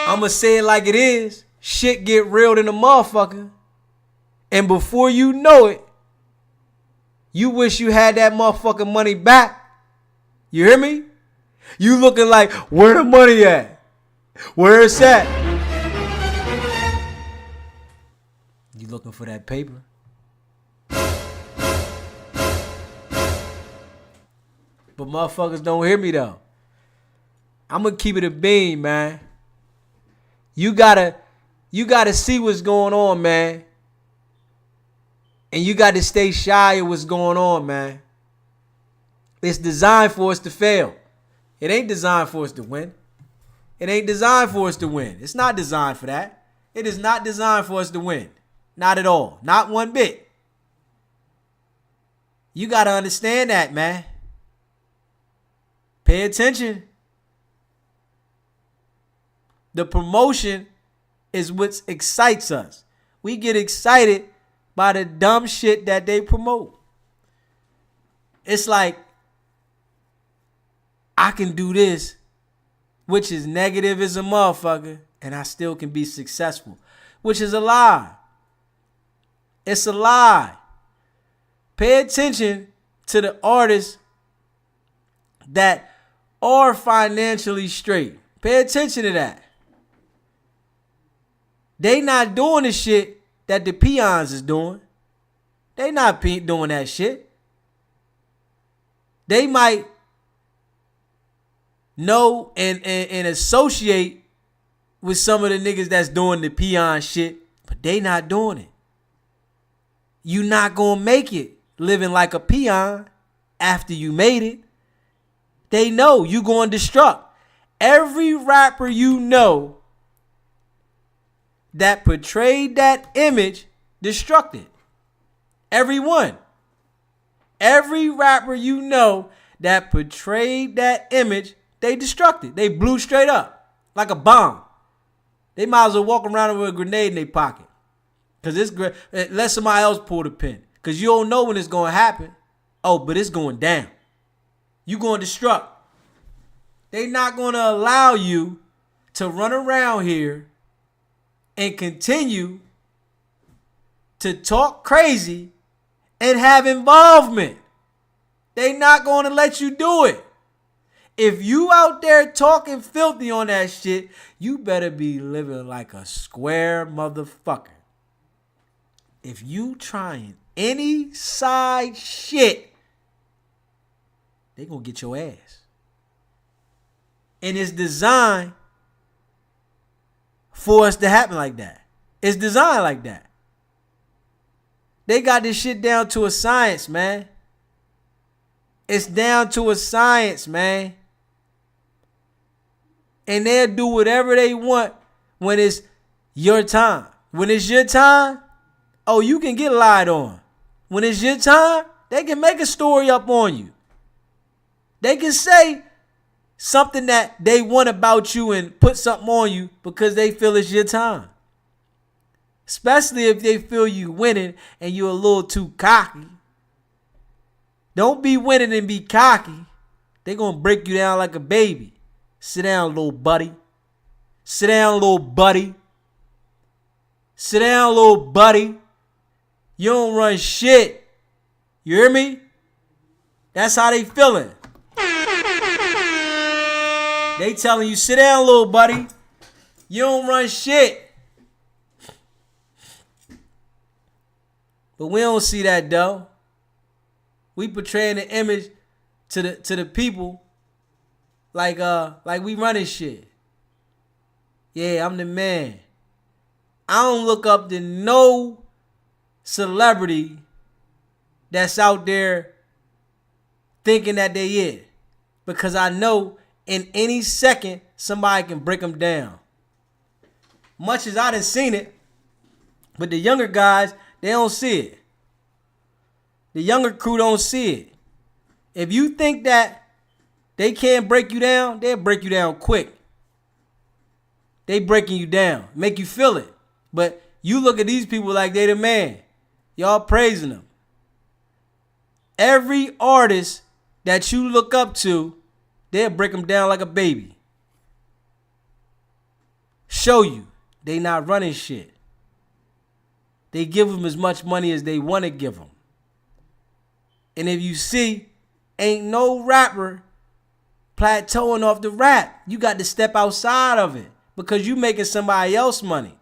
I'ma say it like it is. Shit get real than a motherfucker. And before you know it, you wish you had that motherfucking money back. You hear me? You looking like, where the money at? Where it's at? You looking for that paper? But motherfuckers don't hear me though. I'm gonna keep it a beam, man. You gotta see what's going on, man. And you got to stay shy of what's going on, man. It's designed for us to fail. It ain't designed for us to win. It ain't designed for us to win. It's not designed for that. It is not designed for us to win. Not at all. Not one bit. You got to understand that, man. Pay attention. The promotion is what excites us. We get excited by the dumb shit that they promote. It's like, I can do this, which is negative as a motherfucker, and I still can be successful, which is a lie. It's a lie. Pay attention to the artists that are financially straight. Pay attention to that. They not doing the shit that the peons is doing. They not doing that shit. They might know and associate with some of the niggas that's doing the peon shit, but they not doing it. You not gonna make it living like a peon after you made it. They know you going to destruct. Every rapper you know that portrayed that image destructed. Everyone. Every rapper you know that portrayed that image, they destructed. They blew straight up like a bomb. They might as well walk around with a grenade in their pocket. Because it's let somebody else pull the pin. Because you don't know when it's going to happen. Oh, but it's going down. You going to destruct. They not going to allow you to run around here and continue to talk crazy and have involvement. They not going to let you do it. If you out there talking filthy on that shit, you better be living like a square motherfucker. If you trying any side shit, they gonna get your ass. And it's designed for us to happen like that. It's designed like that. They got this shit down to a science, man. It's down to a science, man. And they'll do whatever they want when it's your time. When it's your time, oh, you can get lied on. When it's your time, they can make a story up on you. They can say something that they want about you and put something on you because they feel it's your time. Especially if they feel you winning and you're a little too cocky. Don't be winning and be cocky. They're going to break you down like a baby. Sit down, little buddy. Sit down, little buddy. Sit down, little buddy. You don't run shit. You hear me? That's how they feeling. They telling you, sit down, little buddy. You don't run shit. But we don't see that though. We portraying the image to the people like we running shit. Yeah, I'm the man. I don't look up to no celebrity that's out there thinking that they it. Because I know in any second somebody can break them down. Much as I done seen it, but the younger guys, they don't see it. The younger crew don't see it. If you think that they can't break you down, they'll break you down quick. They breaking you down, make you feel it. But you look at these people like they the man. Y'all praising them. Every artist that you look up to, they'll break them down like a baby. Show you they not running shit. They give them as much money as they want to give them. And if you see, ain't no rapper plateauing off the rap. You got to step outside of it because you making somebody else money.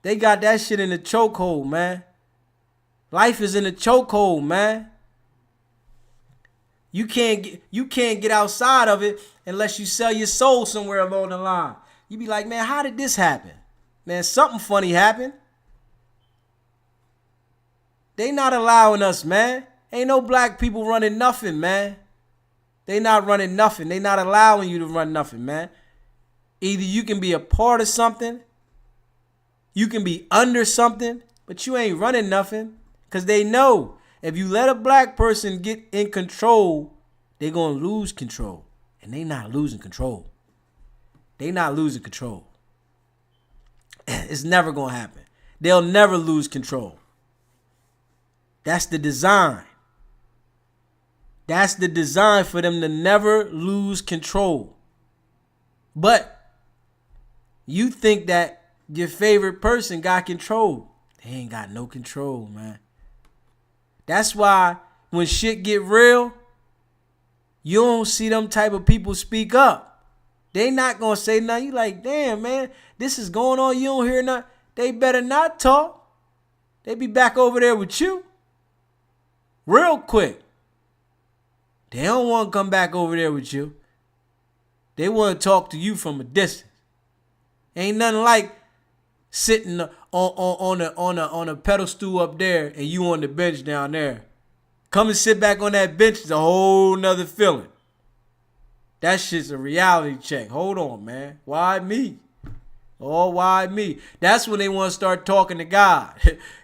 They got that shit in the chokehold, man. Life is in the chokehold, man. You can't get outside of it unless you sell your soul somewhere along the line. You be like, man, how did this happen? Man, something funny happened. They not allowing us, man. Ain't no black people running nothing, man. They not running nothing. They not allowing you to run nothing, man. Either you can be a part of something, you can be under something, but you ain't running nothing. Because they know if you let a black person get in control, they going to lose control. And they not losing control. They not losing control. It's never going to happen. They'll never lose control. That's the design. That's the design for them to never lose control. But you think that your favorite person got control. They ain't got no control, man. That's why when shit get real, you don't see them type of people speak up. They not going to say nothing. You like, damn, man, this is going on. You don't hear nothing. They better not talk. They be back over there with you. Real quick. They don't want to come back over there with you. They want to talk to you from a distance. Ain't nothing like sitting on a pedal stool up there and you on the bench down there. Come and sit back on that bench is a whole nother feeling. That shit's a reality check. Hold on, man. Why me? Oh, why me? That's when they want to start talking to God.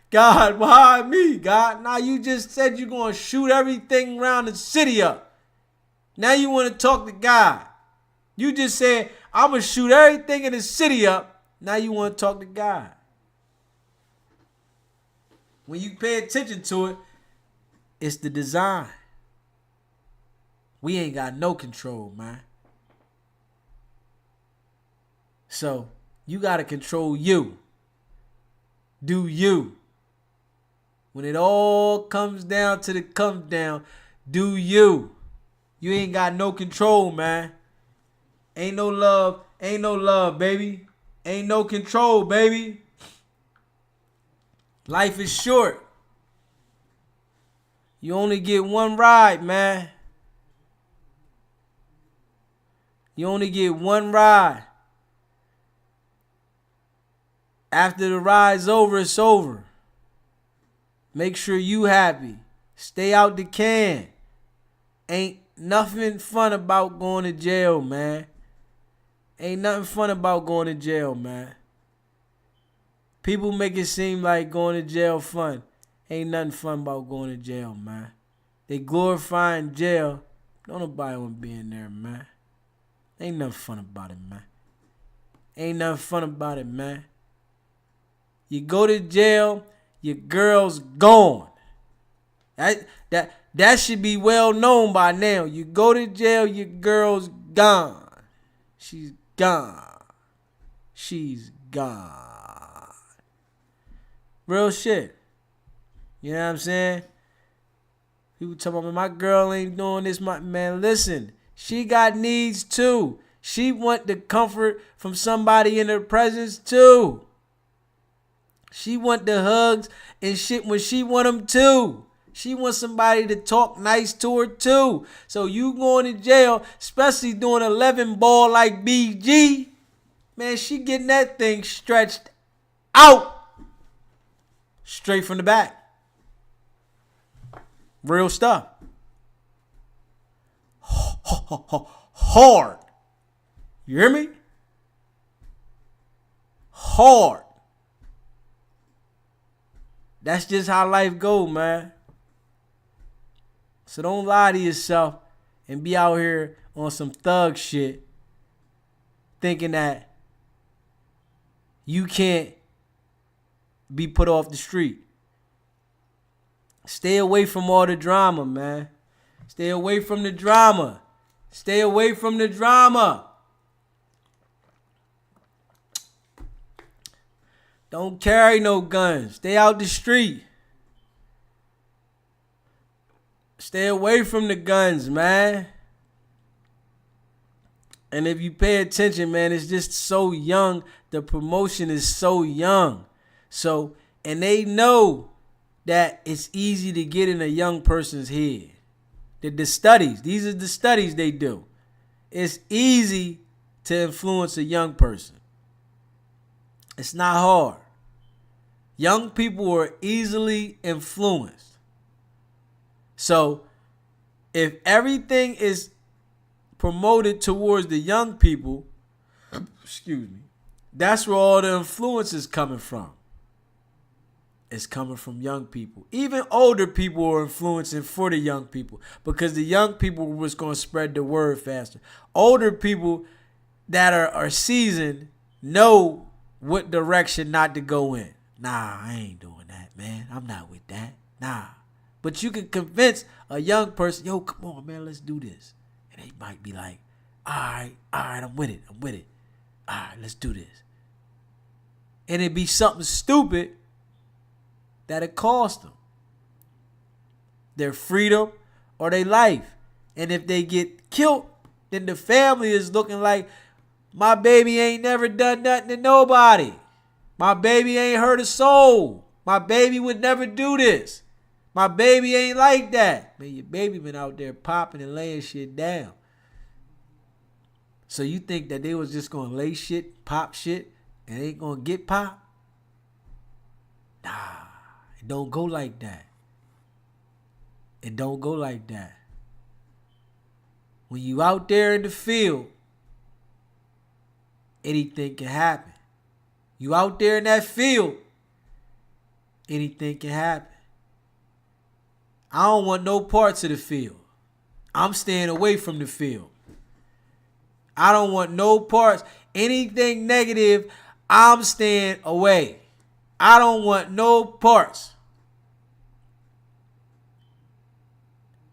God, why me? God, now you just said you're going to shoot everything around the city up. Now you want to talk to God. You just said, I'm going to shoot everything in the city up. Now you want to talk to God. When you pay attention to it, it's the design. We ain't got no control, man. So you got to control you. Do you. When it all comes down to the come down, do you. You ain't got no control, man. Ain't no love, baby. Ain't no control, baby. Life is short. You only get one ride, man. You only get one ride. After the ride's over, it's over. Make sure you happy. Stay out the can. Ain't nothing fun about going to jail, man. Ain't nothing fun about going to jail, man. People make it seem like going to jail fun. Ain't nothing fun about going to jail, man. They glorifying jail. Don't nobody want to be in there, man. Ain't nothing fun about it, man. Ain't nothing fun about it, man. You go to jail, your girl's gone. That should be well known by now. You go to jail, your girl's gone. She's gone. She's gone. Real shit. You know what I'm saying? People talking about, my girl ain't doing this. Man, listen. She got needs too. She want the comfort from somebody in her presence too. She want the hugs and shit when she want them too. She wants somebody to talk nice to her too. So you going to jail, especially doing 11 ball like BG, man, she getting that thing stretched out. Straight from the back. Real stuff. Hard. You hear me? Hard. That's just how life go, man. So don't lie to yourself and be out here on some thug shit thinking that you can't be put off the street. Stay away from all the drama, man. Stay away from the drama. Stay away from the drama. Don't carry no guns. Stay out the street. Stay away from the guns, man. And if you pay attention, man, it's just so young. The promotion is so young. So, and they know that it's easy to get in a young person's head. The studies, these are the studies they do. It's easy to influence a young person. It's not hard. Young people are easily influenced. So, if everything is promoted towards the young people, excuse me, that's where all the influence is coming from. It's coming from young people. Even older people are influencing for the young people because the young people was going to spread the word faster. Older people that are seasoned know what direction not to go in. Nah, I ain't doing that, man. I'm not with that. Nah. But you can convince a young person, yo, come on, man, let's do this. And they might be like, all right, I'm with it. All right, let's do this. And it'd be something stupid that it cost them their freedom or their life. And if they get killed, then the family is looking like, my baby ain't never done nothing to nobody. My baby ain't hurt a soul. My baby would never do this. My baby ain't like that. Man, your baby been out there popping and laying shit down. So you think that they was just going to lay shit, pop shit, and ain't gonna get popped. Nah, it don't go like that. It don't go like that. When you out there in the field, anything can happen. You out there in that field, anything can happen. I don't want no parts of the field. I'm staying away from the field. I don't want no parts. Anything negative, I'm staying away. I don't want no parts.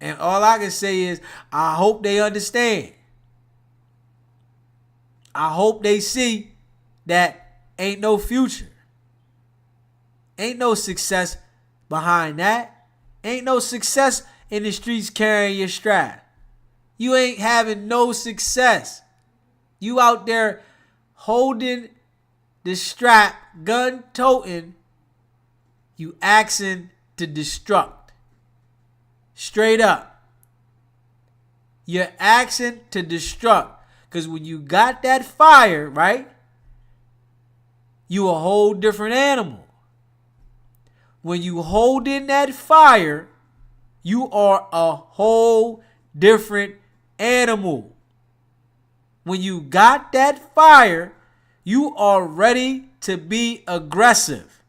And all I can say is, I hope they understand. I hope they see that ain't no future. Ain't no success behind that. Ain't no success in the streets carrying your strap. You ain't having no success. You out there holding the strap, gun toting, you asking to destruct. Straight up. You're asking to destruct. Because when you got that fire, right, you a whole different animal. When you hold in that fire, you are a whole different animal. When you got that fire, you are ready to be aggressive.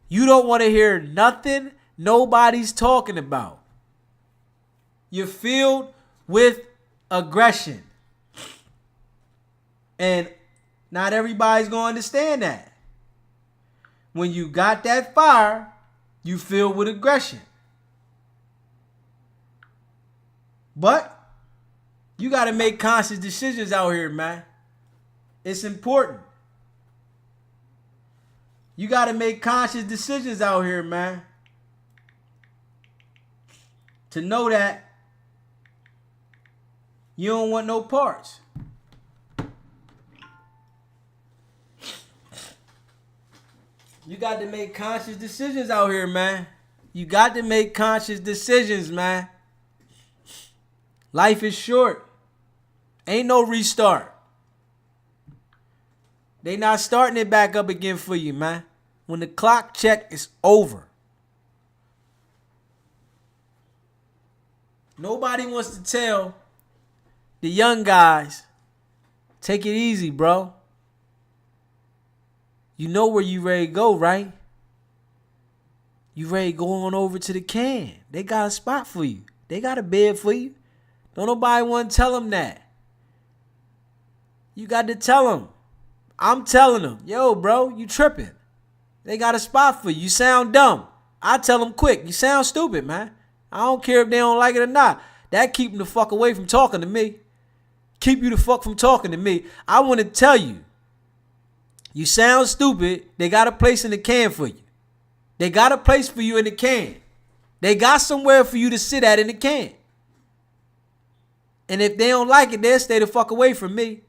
You don't want to hear nothing nobody's talking about. You're filled with aggression. And not everybody's going to understand that. When you got that fire, you filled with aggression. But you got to make conscious decisions out here, man. It's important. You got to make conscious decisions out here, man. To know that you don't want no parts. You got to make conscious decisions out here, man. You got to make conscious decisions, man. Life is short. Ain't no restart. They not starting it back up again for you, man. When the clock check is over. Nobody wants to tell the young guys, take it easy, bro. You know where you ready to go, right? You ready to go on over to the can. They got a spot for you. They got a bed for you. Don't nobody want to tell them that. You got to tell them. I'm telling them, yo, bro, you tripping. They got a spot for you. You sound dumb. I tell them quick. You sound stupid, man. I don't care if they don't like it or not. That keep them the fuck away from talking to me. Keep you the fuck from talking to me. I want to tell you. You sound stupid. They got a place in the can for you. They got a place for you in the can. They got somewhere for you to sit at in the can. And if they don't like it, they'll stay the fuck away from me.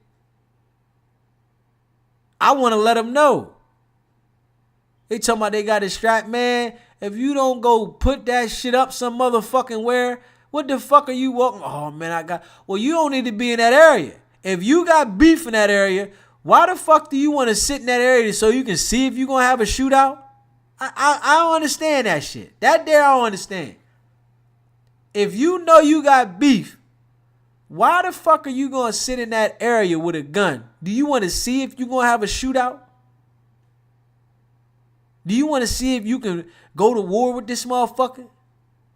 I want to let them know. They talking about they got a strap, man. If you don't go put that shit up some motherfucking where, what the fuck are you walking? Oh, man, well, you don't need to be in that area. If you got beef in that area, why the fuck do you want to sit in that area so you can see if you're going to have a shootout? I don't understand that shit. That there I don't understand. If you know you got beef, why the fuck are you going to sit in that area with a gun? Do you want to see if you're going to have a shootout? Do you want to see if you can go to war with this motherfucker?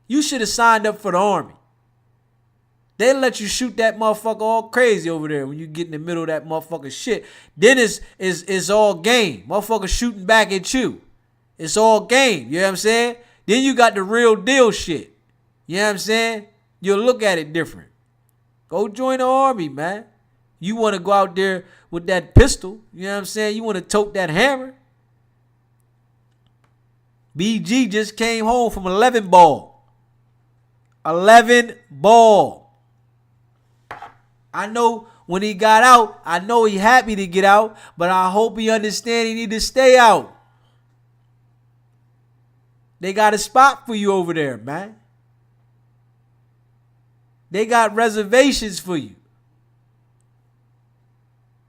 You should have signed up for the army. They let you shoot that motherfucker all crazy over there when you get in the middle of that motherfucker shit. Then it's all game. Motherfucker shooting back at you. It's all game. You know what I'm saying? Then you got the real deal shit. You know what I'm saying? You'll look at it different. Go join the army, man. You want to go out there with that pistol. You know what I'm saying? You want to tote that hammer. BG just came home from 11 ball. 11 ball. I know when he got out, I know he happy to get out, but I hope he understand he need to stay out. They got a spot for you over there, man. They got reservations for you.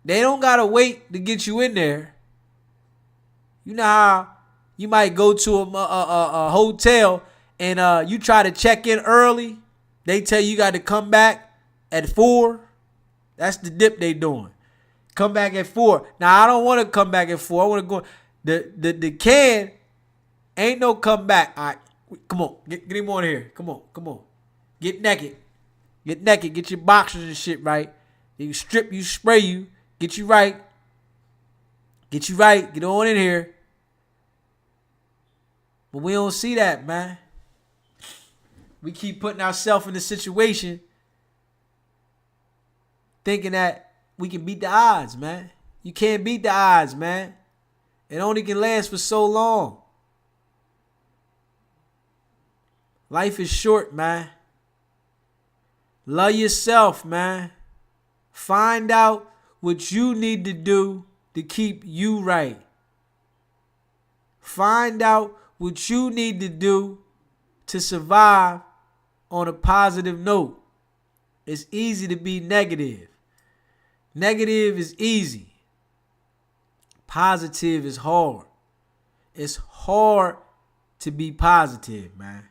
They don't gotta wait to get you in there. You know how you might go to a hotel and you try to check in early. They tell you got to come back at 4. That's the dip they doing. Come back at 4. Now I don't want to come back at 4. I want to go. The can ain't no come back. All right, come on, get him on here. Come on. Get naked. Get your boxers and shit right. You strip you, spray you, get you right. Get on in here. But we don't see that, man. We keep putting ourselves in a situation thinking that we can beat the odds, man. You can't beat the odds, man. It only can last for so long. Life is short, man. Love yourself, man. Find out what you need to do to keep you right. Find out what you need to do to survive on a positive note. It's easy to be negative. Negative is easy. Positive is hard. It's hard to be positive, man.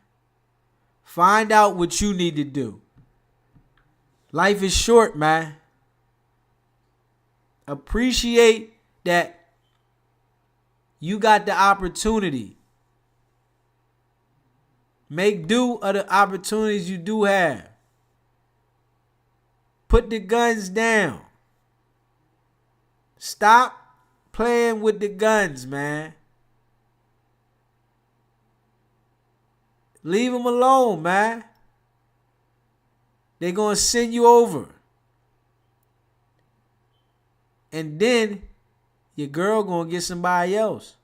Find out what you need to do. Life is short, man. Appreciate that you got the opportunity. Make do of the opportunities you do have. Put the guns down. Stop playing with the guns, man. Leave them alone, man. They're going to send you over. And then your girl going to get somebody else.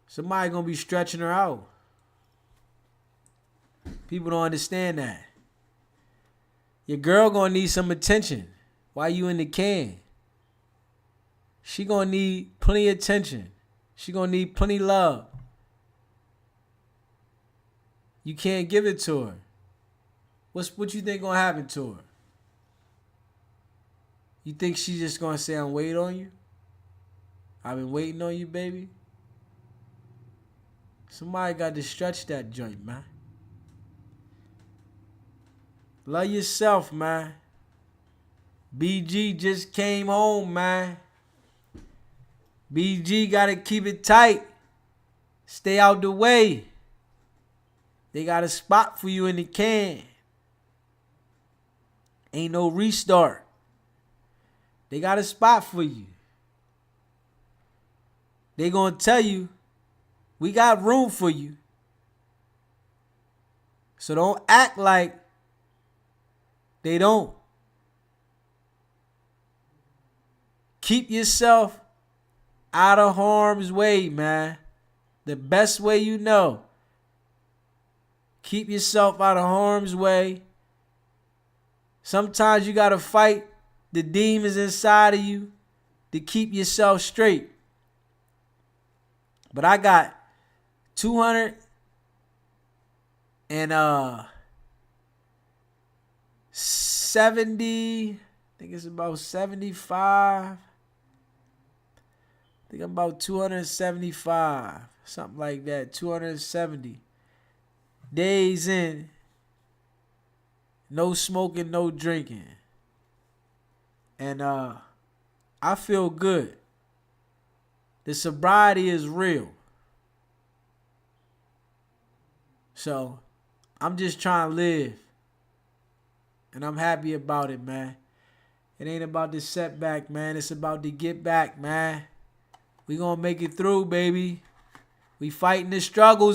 Somebody going to be stretching her out. People don't understand that. Your girl going to need some attention while you in the can. She going to need plenty of attention. She going to need plenty of love. You can't give it to her. What you think going to happen to her? You think she's just going to say, I'm waiting on you? I've been waiting on you, baby. Somebody got to stretch that joint, man. Love yourself, man. BG just came home, man. BG got to keep it tight. Stay out the way. They got a spot for you in the can. Ain't no restart. They got a spot for you. They gonna tell you, we got room for you. So don't act like they don't. Keep yourself out of harm's way, man. The best way you know. Keep yourself out of harm's way. Sometimes you got to fight the demons inside of you to keep yourself straight. But I got 270, I think it's about 75. I think I'm about 275, something like that, 270 days in. No smoking, no drinking. And I feel good. The sobriety is real. So I'm just trying to live. And I'm happy about it, man. It ain't about the setback, man. It's about the get back, man. We gonna make it through, baby. We fighting the struggles.